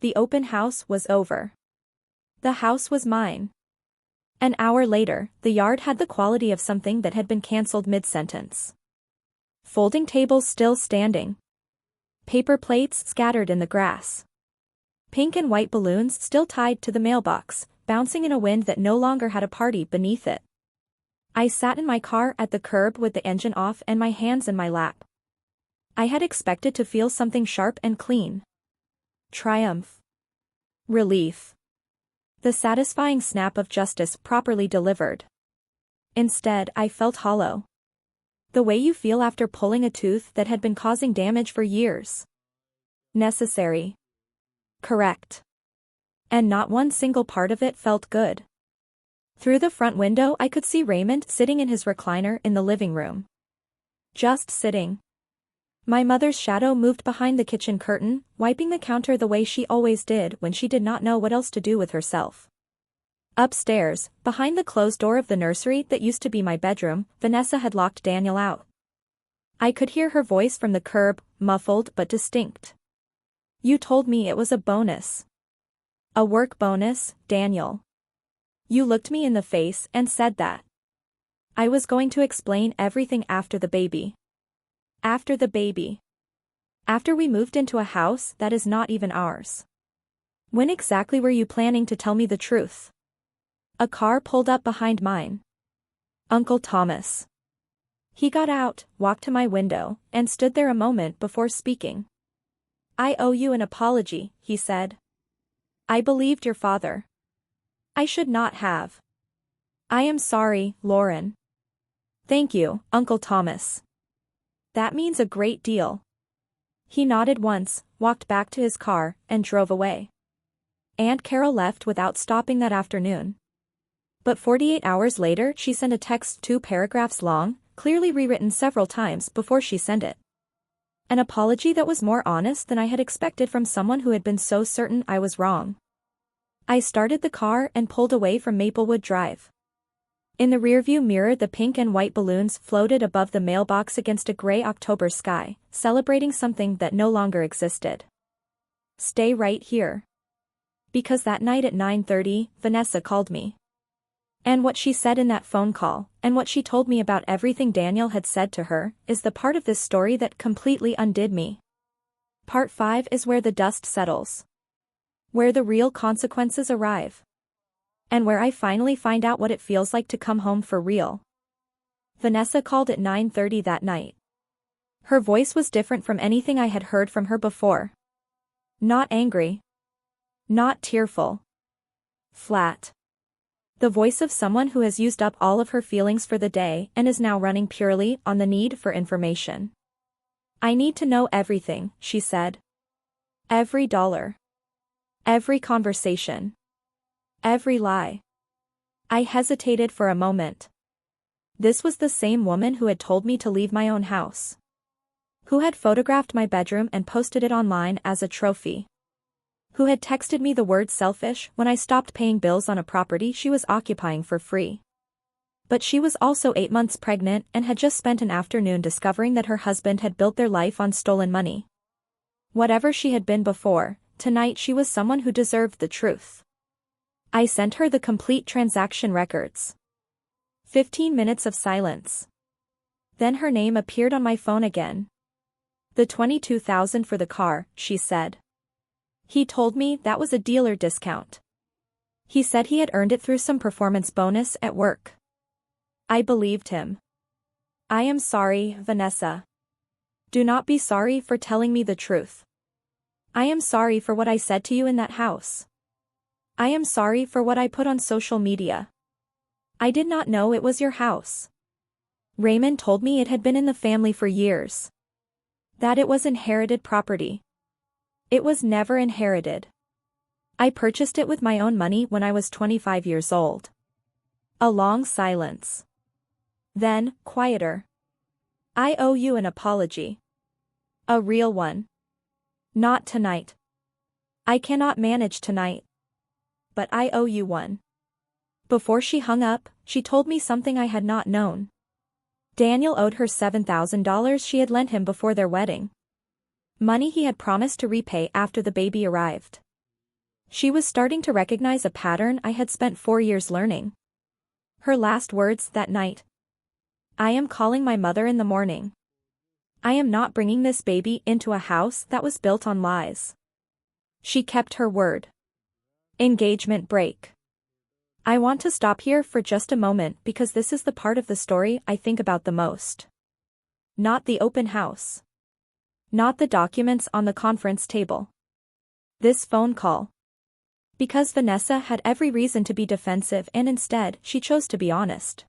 The open house was over. The house was mine. An hour later, the yard had the quality of something that had been cancelled mid-sentence. Folding tables still standing. Paper plates scattered in the grass. Pink and white balloons still tied to the mailbox, bouncing in a wind that no longer had a party beneath it. I sat in my car at the curb with the engine off and my hands in my lap. I had expected to feel something sharp and clean. Triumph. Relief. The satisfying snap of justice properly delivered. Instead, I felt hollow. The way you feel after pulling a tooth that had been causing damage for years. Necessary. Correct. And not one single part of it felt good. Through the front window I could see Raymond sitting in his recliner in the living room. Just sitting. My mother's shadow moved behind the kitchen curtain, wiping the counter the way she always did when she did not know what else to do with herself. Upstairs, behind the closed door of the nursery that used to be my bedroom, Vanessa had locked Daniel out. I could hear her voice from the curb, muffled but distinct. You told me it was a bonus. A work bonus, Daniel. You looked me in the face and said that. I was going to explain everything after the baby. After the baby. After we moved into a house that is not even ours. When exactly were you planning to tell me the truth? A car pulled up behind mine. Uncle Thomas. He got out, walked to my window, and stood there a moment before speaking. I owe you an apology, he said. I believed your father. I should not have. I am sorry, Lauren. Thank you, Uncle Thomas. That means a great deal. He nodded once, walked back to his car, and drove away. Aunt Carol left without stopping that afternoon. But 48 hours later she sent a text 2 paragraphs long, clearly rewritten several times before she sent it. An apology that was more honest than I had expected from someone who had been so certain I was wrong. I started the car and pulled away from Maplewood Drive. In the rearview mirror the pink and white balloons floated above the mailbox against a gray October sky, celebrating something that no longer existed. Stay right here. Because that night at 9:30, Vanessa called me. And what she said in that phone call, and what she told me about everything Daniel had said to her, is the part of this story that completely undid me. Part 5 is where the dust settles. Where the real consequences arrive. And where I finally find out what it feels like to come home for real. Vanessa called at 9:30 that night. Her voice was different from anything I had heard from her before. Not angry. Not tearful. Flat. The voice of someone who has used up all of her feelings for the day and is now running purely on the need for information. I need to know everything, she said. Every dollar. Every conversation. Every lie. I hesitated for a moment. This was the same woman who had told me to leave my own house. Who had photographed my bedroom and posted it online as a trophy. Who had texted me the word selfish when I stopped paying bills on a property she was occupying for free. But she was also 8 months pregnant and had just spent an afternoon discovering that her husband had built their life on stolen money. Whatever she had been before, tonight she was someone who deserved the truth. I sent her the complete transaction records. 15 minutes of silence. Then her name appeared on my phone again. The $22,000 for the car, she said. He told me that was a dealer discount. He said he had earned it through some performance bonus at work. I believed him. I am sorry, Vanessa. Do not be sorry for telling me the truth. I am sorry for what I said to you in that house. I am sorry for what I put on social media. I did not know it was your house. Raymond told me it had been in the family for years. That it was inherited property. It was never inherited. I purchased it with my own money when I was 25 years old. A long silence. Then, quieter. I owe you an apology. A real one. Not tonight. I cannot manage tonight. But I owe you one. Before she hung up, she told me something I had not known. Daniel owed her $7,000 she had lent him before their wedding. Money he had promised to repay after the baby arrived. She was starting to recognize a pattern I had spent 4 years learning. Her last words that night. I am calling my mother in the morning. I am not bringing this baby into a house that was built on lies. She kept her word. Engagement break. I want to stop here for just a moment because this is the part of the story I think about the most. Not the open house. Not the documents on the conference table. This phone call. Because Vanessa had every reason to be defensive and instead she chose to be honest.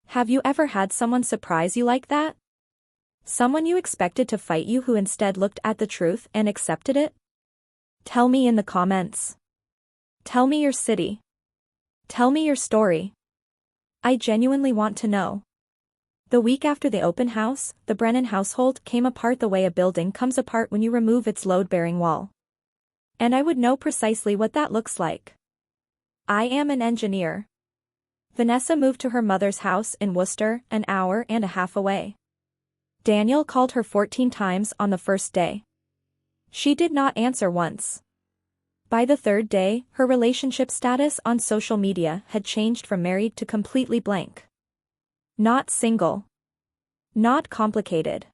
Have you ever had someone surprise you like that? Someone you expected to fight you who instead looked at the truth and accepted it? Tell me in the comments. Tell me your city. Tell me your story. I genuinely want to know. The week after the open house, the Brennan household came apart the way a building comes apart when you remove its load-bearing wall. And I would know precisely what that looks like. I am an engineer. Vanessa moved to her mother's house in Worcester, an hour and a half away. Daniel called her 14 times on the first day. She did not answer once. By the third day, her relationship status on social media had changed from married to completely blank. Not single. Not complicated.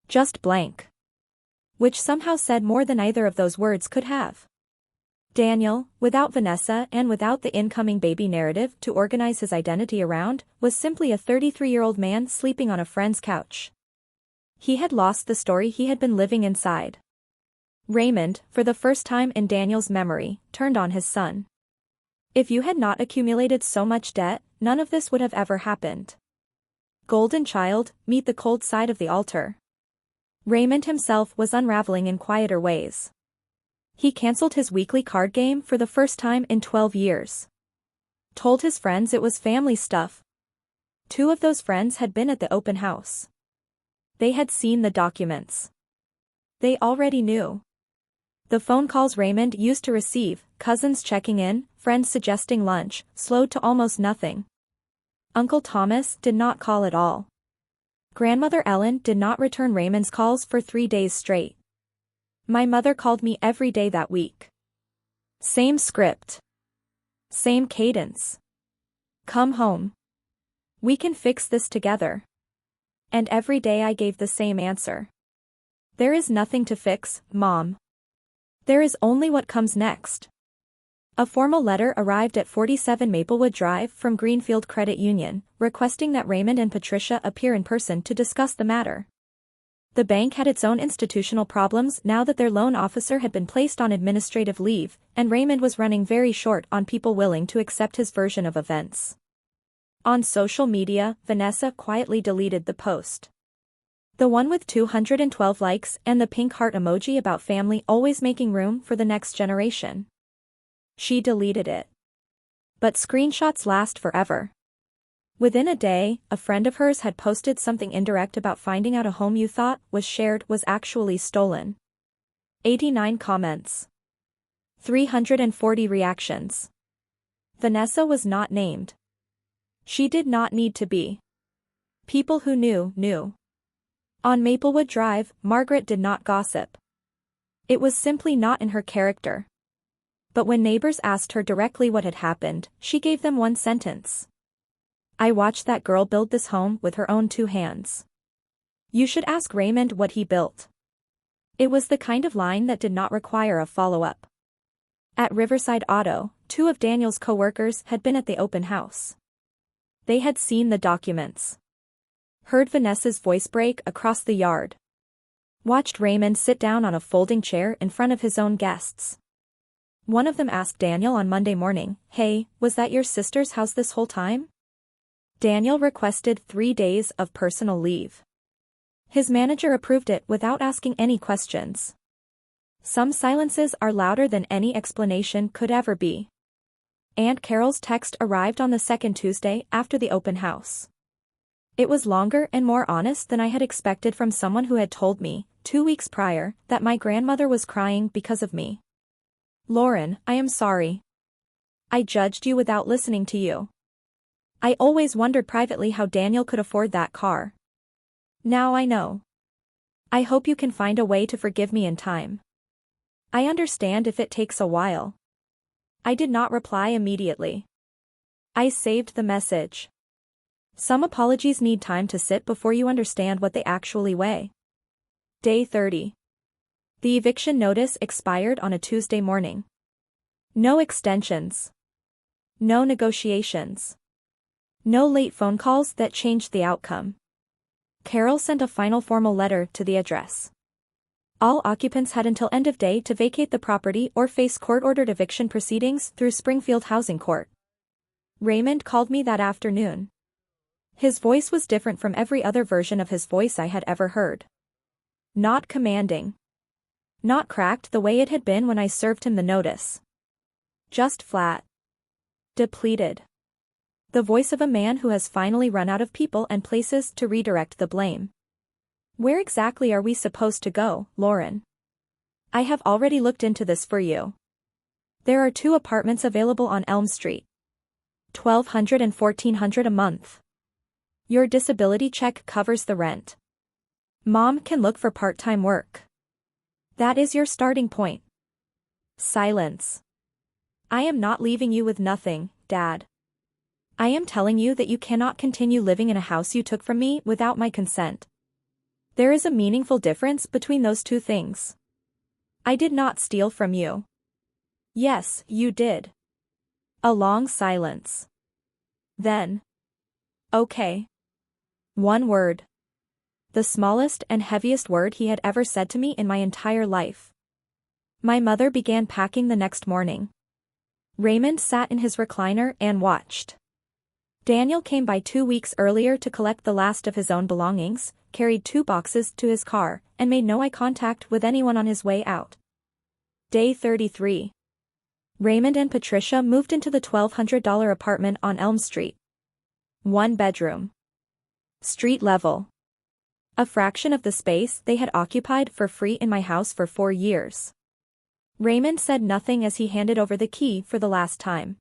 Just blank. Which somehow said more than either of those words could have. Daniel, without Vanessa and without the incoming baby narrative to organize his identity around, was simply a 33-year-old man sleeping on a friend's couch. He had lost the story he had been living inside. Raymond, for the first time in Daniel's memory, turned on his son. If you had not accumulated so much debt, none of this would have ever happened. Golden child, meet the cold side of the altar. Raymond himself was unraveling in quieter ways. He cancelled his weekly card game for the first time in 12 years. Told his friends it was family stuff. 2 of those friends had been at the open house. They had seen the documents. They already knew. The phone calls Raymond used to receive, cousins checking in, friends suggesting lunch, slowed to almost nothing. Uncle Thomas did not call at all. Grandmother Ellen did not return Raymond's calls for 3 days straight. My mother called me every day that week. Same script. Same cadence. Come home. We can fix this together. And every day I gave the same answer. There is nothing to fix, Mom. There is only what comes next. A formal letter arrived at 47 Maplewood Drive from Greenfield Credit Union, requesting that Raymond and Patricia appear in person to discuss the matter. The bank had its own institutional problems now that their loan officer had been placed on administrative leave, and Raymond was running very short on people willing to accept his version of events. On social media, Vanessa quietly deleted the post. The one with 212 likes and the pink heart emoji about family always making room for the next generation. She deleted it. But screenshots last forever. Within a day, a friend of hers had posted something indirect about finding out a home you thought was shared was actually stolen. 89 comments. 340 reactions. Vanessa was not named. She did not need to be. People who knew, knew. On Maplewood Drive, Margaret did not gossip. It was simply not in her character. But when neighbors asked her directly what had happened, she gave them one sentence. I watched that girl build this home with her own 2 hands. You should ask Raymond what he built. It was the kind of line that did not require a follow-up. At Riverside Auto, 2 of Daniel's co-workers had been at the open house. They had seen the documents. Heard Vanessa's voice break across the yard. Watched Raymond sit down on a folding chair in front of his own guests. One of them asked Daniel on Monday morning, "Hey, was that your sister's house this whole time?" Daniel requested 3 days of personal leave. His manager approved it without asking any questions. Some silences are louder than any explanation could ever be. Aunt Carol's text arrived on the second Tuesday after the open house. It was longer and more honest than I had expected from someone who had told me, 2 weeks prior, that my grandmother was crying because of me. Lauren, I am sorry. I judged you without listening to you. I always wondered privately how Daniel could afford that car. Now I know. I hope you can find a way to forgive me in time. I understand if it takes a while. I did not reply immediately. I saved the message. Some apologies need time to sit before you understand what they actually weigh. Day 30. The eviction notice expired on a Tuesday morning. No extensions. No negotiations. No late phone calls that changed the outcome. Carol sent a final formal letter to the address. All occupants had until end of day to vacate the property or face court-ordered eviction proceedings through Springfield Housing Court. Raymond called me that afternoon. His voice was different from every other version of his voice I had ever heard. Not commanding. Not cracked the way it had been when I served him the notice. Just flat. Depleted. The voice of a man who has finally run out of people and places to redirect the blame. Where exactly are we supposed to go, Lauren? I have already looked into this for you. There are 2 apartments available on Elm Street. $1,200 and $1,400 a month. Your disability check covers the rent. Mom can look for part-time work. That is your starting point. Silence. I am not leaving you with nothing, Dad. I am telling you that you cannot continue living in a house you took from me without my consent. There is a meaningful difference between those 2 things. I did not steal from you. Yes, you did. A long silence. Then. Okay. 1 word. The smallest and heaviest word he had ever said to me in my entire life. My mother began packing the next morning. Raymond sat in his recliner and watched. Daniel came by 2 weeks earlier to collect the last of his own belongings, carried 2 boxes to his car, and made no eye contact with anyone on his way out. Day 33. Raymond and Patricia moved into the $1,200 apartment on Elm Street. 1 bedroom. Street level. A fraction of the space they had occupied for free in my house for 4 years. Raymond said nothing as he handed over the key for the last time.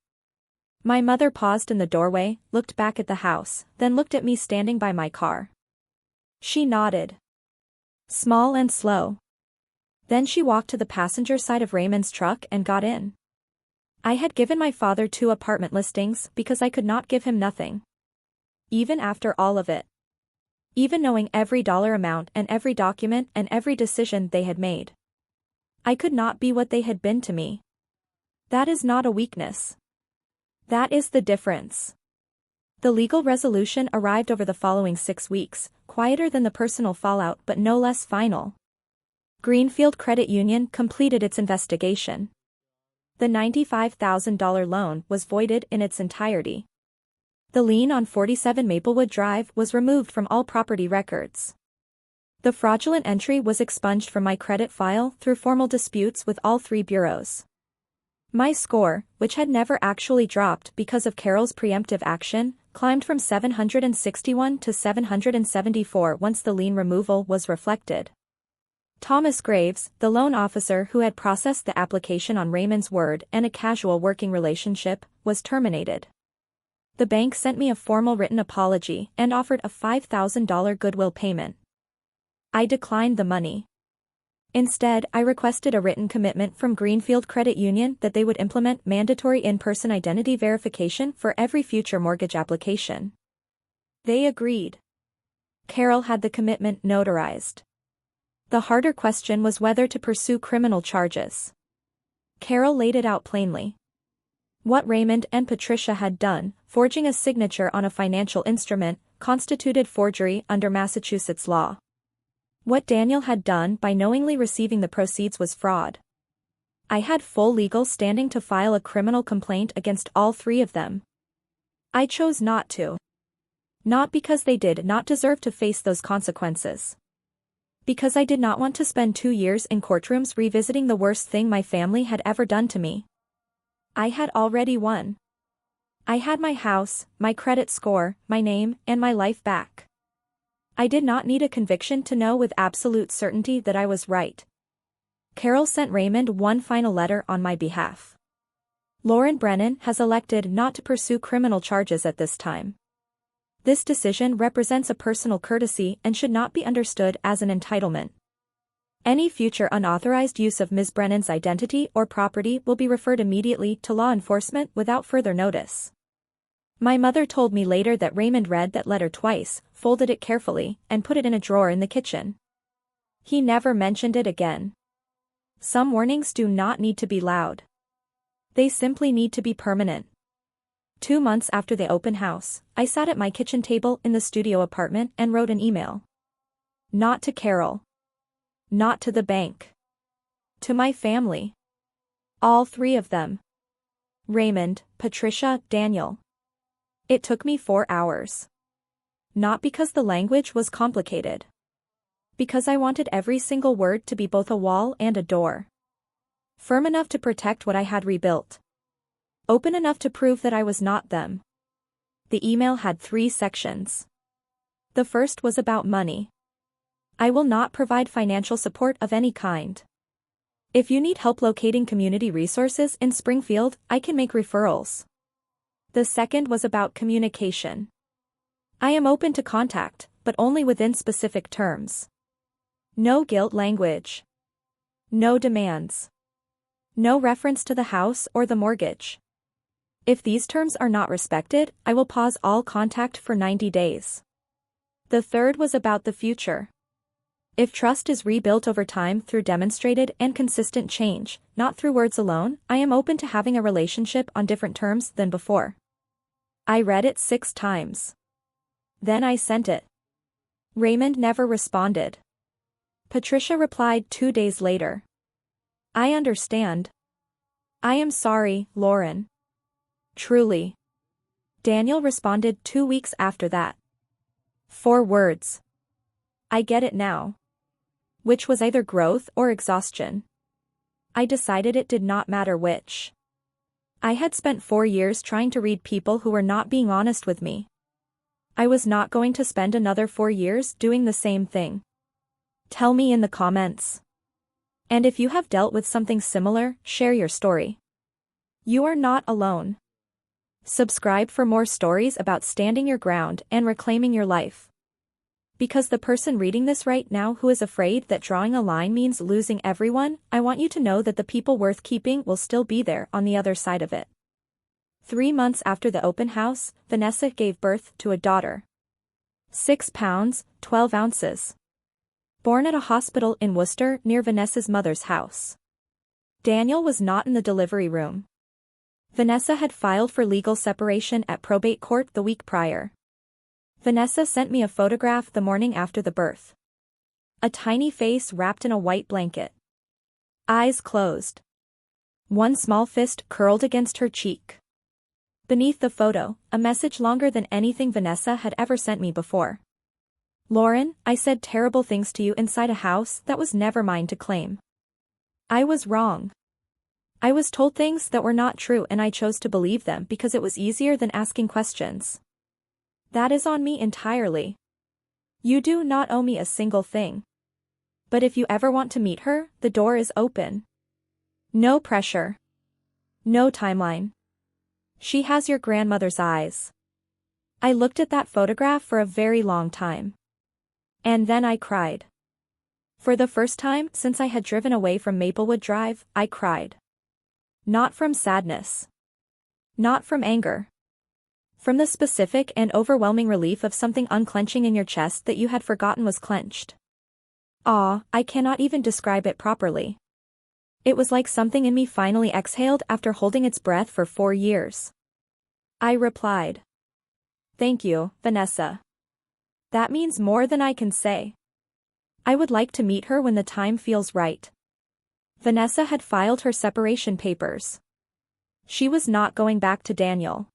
My mother paused in the doorway, looked back at the house, then looked at me standing by my car. She nodded. Small and slow. Then she walked to the passenger side of Raymond's truck and got in. I had given my father 2 apartment listings because I could not give him nothing. Even after all of it. Even knowing every dollar amount and every document and every decision they had made. I could not be what they had been to me. That is not a weakness. That is the difference. The legal resolution arrived over the following 6 weeks, quieter than the personal fallout but no less final. Greenfield Credit Union completed its investigation. The $95,000 loan was voided in its entirety. The lien on 47 Maplewood Drive was removed from all property records. The fraudulent entry was expunged from my credit file through formal disputes with all 3 bureaus. My score, which had never actually dropped because of Carol's preemptive action, climbed from 761 to 774 once the lien removal was reflected. Thomas Graves, the loan officer who had processed the application on Raymond's word and a casual working relationship, was terminated. The bank sent me a formal written apology and offered a $5,000 goodwill payment. I declined the money. Instead, I requested a written commitment from Greenfield Credit Union that they would implement mandatory in-person identity verification for every future mortgage application. They agreed. Carol had the commitment notarized. The harder question was whether to pursue criminal charges. Carol laid it out plainly. What Raymond and Patricia had done, forging a signature on a financial instrument, constituted forgery under Massachusetts law. What Daniel had done by knowingly receiving the proceeds was fraud. I had full legal standing to file a criminal complaint against all 3 of them. I chose not to. Not because they did not deserve to face those consequences. Because I did not want to spend 2 years in courtrooms revisiting the worst thing my family had ever done to me. I had already won. I had my house, my credit score, my name, and my life back. I did not need a conviction to know with absolute certainty that I was right. Carol sent Raymond 1 final letter on my behalf. Lauren Brennan has elected not to pursue criminal charges at this time. This decision represents a personal courtesy and should not be understood as an entitlement. Any future unauthorized use of Ms. Brennan's identity or property will be referred immediately to law enforcement without further notice. My mother told me later that Raymond read that letter twice, folded it carefully, and put it in a drawer in the kitchen. He never mentioned it again. Some warnings do not need to be loud. They simply need to be permanent. 2 months after the open house, I sat at my kitchen table in the studio apartment and wrote an email. Not to Carol. Not to the bank. To my family. All 3 of them. Raymond, Patricia, Daniel. It took me 4 hours. Not because the language was complicated. Because I wanted every single word to be both a wall and a door. Firm enough to protect what I had rebuilt. Open enough to prove that I was not them. The email had 3 sections. The first was about money. I will not provide financial support of any kind. If you need help locating community resources in Springfield, I can make referrals. The second was about communication. I am open to contact, but only within specific terms. No guilt language. No demands. No reference to the house or the mortgage. If these terms are not respected, I will pause all contact for 90 days. The third was about the future. If trust is rebuilt over time through demonstrated and consistent change, not through words alone, I am open to having a relationship on different terms than before. I read it 6 times. Then I sent it. Raymond never responded. Patricia replied 2 days later. I understand. I am sorry, Lauren. Truly. Daniel responded 2 weeks after that. 4 words. I get it now. Which was either growth or exhaustion. I decided it did not matter which. I had spent 4 years trying to read people who were not being honest with me. I was not going to spend another 4 years doing the same thing. Tell me in the comments. And if you have dealt with something similar, share your story. You are not alone. Subscribe for more stories about standing your ground and reclaiming your life. Because the person reading this right now who is afraid that drawing a line means losing everyone, I want you to know that the people worth keeping will still be there on the other side of it. 3 months after the open house, Vanessa gave birth to a daughter. 6 pounds, 12 ounces. Born at a hospital in Worcester near Vanessa's mother's house. Daniel was not in the delivery room. Vanessa had filed for legal separation at probate court the week prior. Vanessa sent me a photograph the morning after the birth. A tiny face wrapped in a white blanket. Eyes closed. One small fist curled against her cheek. Beneath the photo, a message longer than anything Vanessa had ever sent me before. Lauren, I said terrible things to you inside a house that was never mine to claim. I was wrong. I was told things that were not true and I chose to believe them because it was easier than asking questions. That is on me entirely. You do not owe me a single thing. But if you ever want to meet her, the door is open. No pressure. No timeline. She has your grandmother's eyes. I looked at that photograph for a very long time. And then I cried. For the first time since I had driven away from Maplewood Drive, I cried. Not from sadness. Not from anger. From the specific and overwhelming relief of something unclenching in your chest that you had forgotten was clenched. I cannot even describe it properly. It was like something in me finally exhaled after holding its breath for 4 years. I replied. Thank you, Vanessa. That means more than I can say. I would like to meet her when the time feels right. Vanessa had filed her separation papers. She was not going back to Daniel.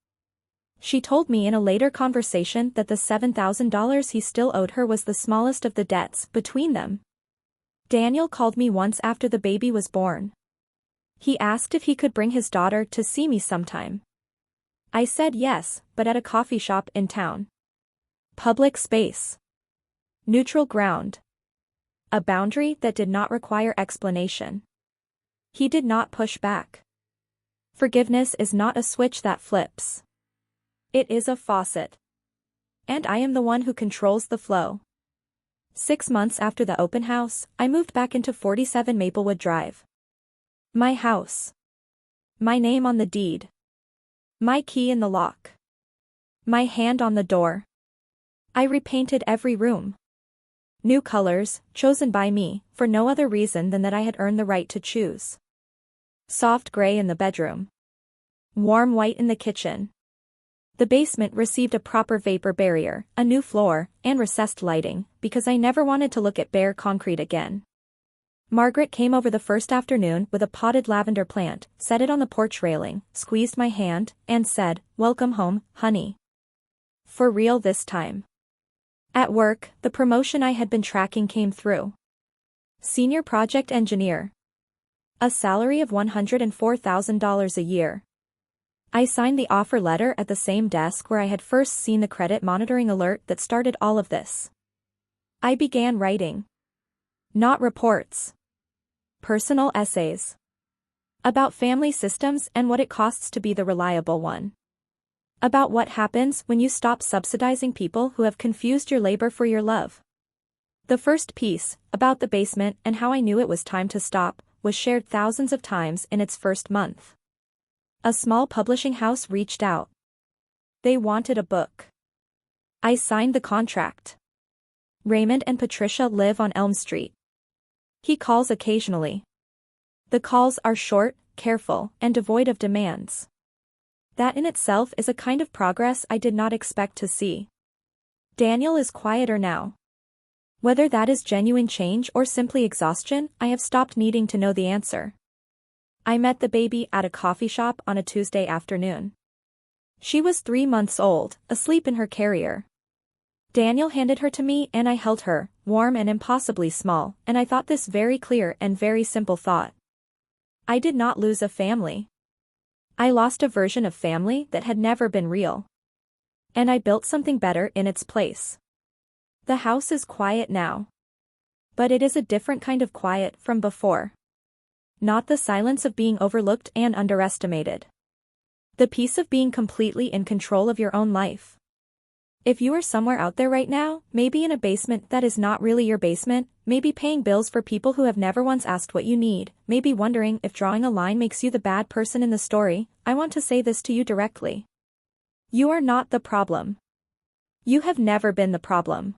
She told me in a later conversation that the $7,000 he still owed her was the smallest of the debts between them. Daniel called me once after the baby was born. He asked if he could bring his daughter to see me sometime. I said yes, but at a coffee shop in town. Public space. Neutral ground. A boundary that did not require explanation. He did not push back. Forgiveness is not a switch that flips. It is a faucet. And I am the one who controls the flow. 6 months after the open house, I moved back into 47 Maplewood Drive. My house. My name on the deed. My key in the lock. My hand on the door. I repainted every room. New colors, chosen by me, for no other reason than that I had earned the right to choose. Soft gray in the bedroom. Warm white in the kitchen. The basement received a proper vapor barrier, a new floor, and recessed lighting, because I never wanted to look at bare concrete again. Margaret came over the first afternoon with a potted lavender plant, set it on the porch railing, squeezed my hand, and said, "Welcome home, honey. For real this time." At work, the promotion I had been tracking came through. Senior project engineer. A salary of $104,000 a year. I signed the offer letter at the same desk where I had first seen the credit monitoring alert that started all of this. I began writing. Not reports. Personal essays. About family systems and what it costs to be the reliable one. About what happens when you stop subsidizing people who have confused your labor for your love. The first piece, about the basement and how I knew it was time to stop, was shared thousands of times in its first month. A small publishing house reached out. They wanted a book. I signed the contract. Raymond and Patricia live on Elm Street. He calls occasionally. The calls are short, careful, and devoid of demands. That in itself is a kind of progress I did not expect to see. Daniel is quieter now. Whether that is genuine change or simply exhaustion, I have stopped needing to know the answer. I met the baby at a coffee shop on a Tuesday afternoon. She was 3 months old, asleep in her carrier. Daniel handed her to me and I held her, warm and impossibly small, and I thought this very clear and very simple thought. I did not lose a family. I lost a version of family that had never been real. And I built something better in its place. The house is quiet now. But it is a different kind of quiet from before. Not the silence of being overlooked and underestimated. The peace of being completely in control of your own life. If you are somewhere out there right now, maybe in a basement that is not really your basement, maybe paying bills for people who have never once asked what you need, maybe wondering if drawing a line makes you the bad person in the story, I want to say this to you directly. You are not the problem. You have never been the problem.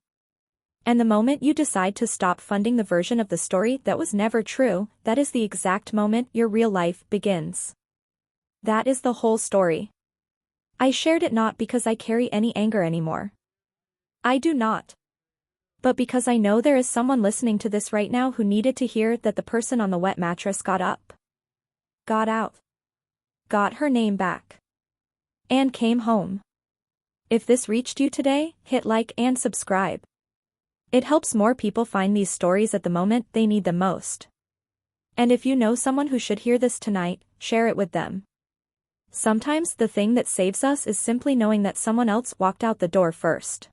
And the moment you decide to stop funding the version of the story that was never true, that is the exact moment your real life begins. That is the whole story. I shared it not because I carry any anger anymore. I do not. But because I know there is someone listening to this right now who needed to hear that the person on the wet mattress got up. Got out. Got her name back. And came home. If this reached you today, hit like and subscribe. It helps more people find these stories at the moment they need them most. And if you know someone who should hear this tonight, share it with them. Sometimes the thing that saves us is simply knowing that someone else walked out the door first.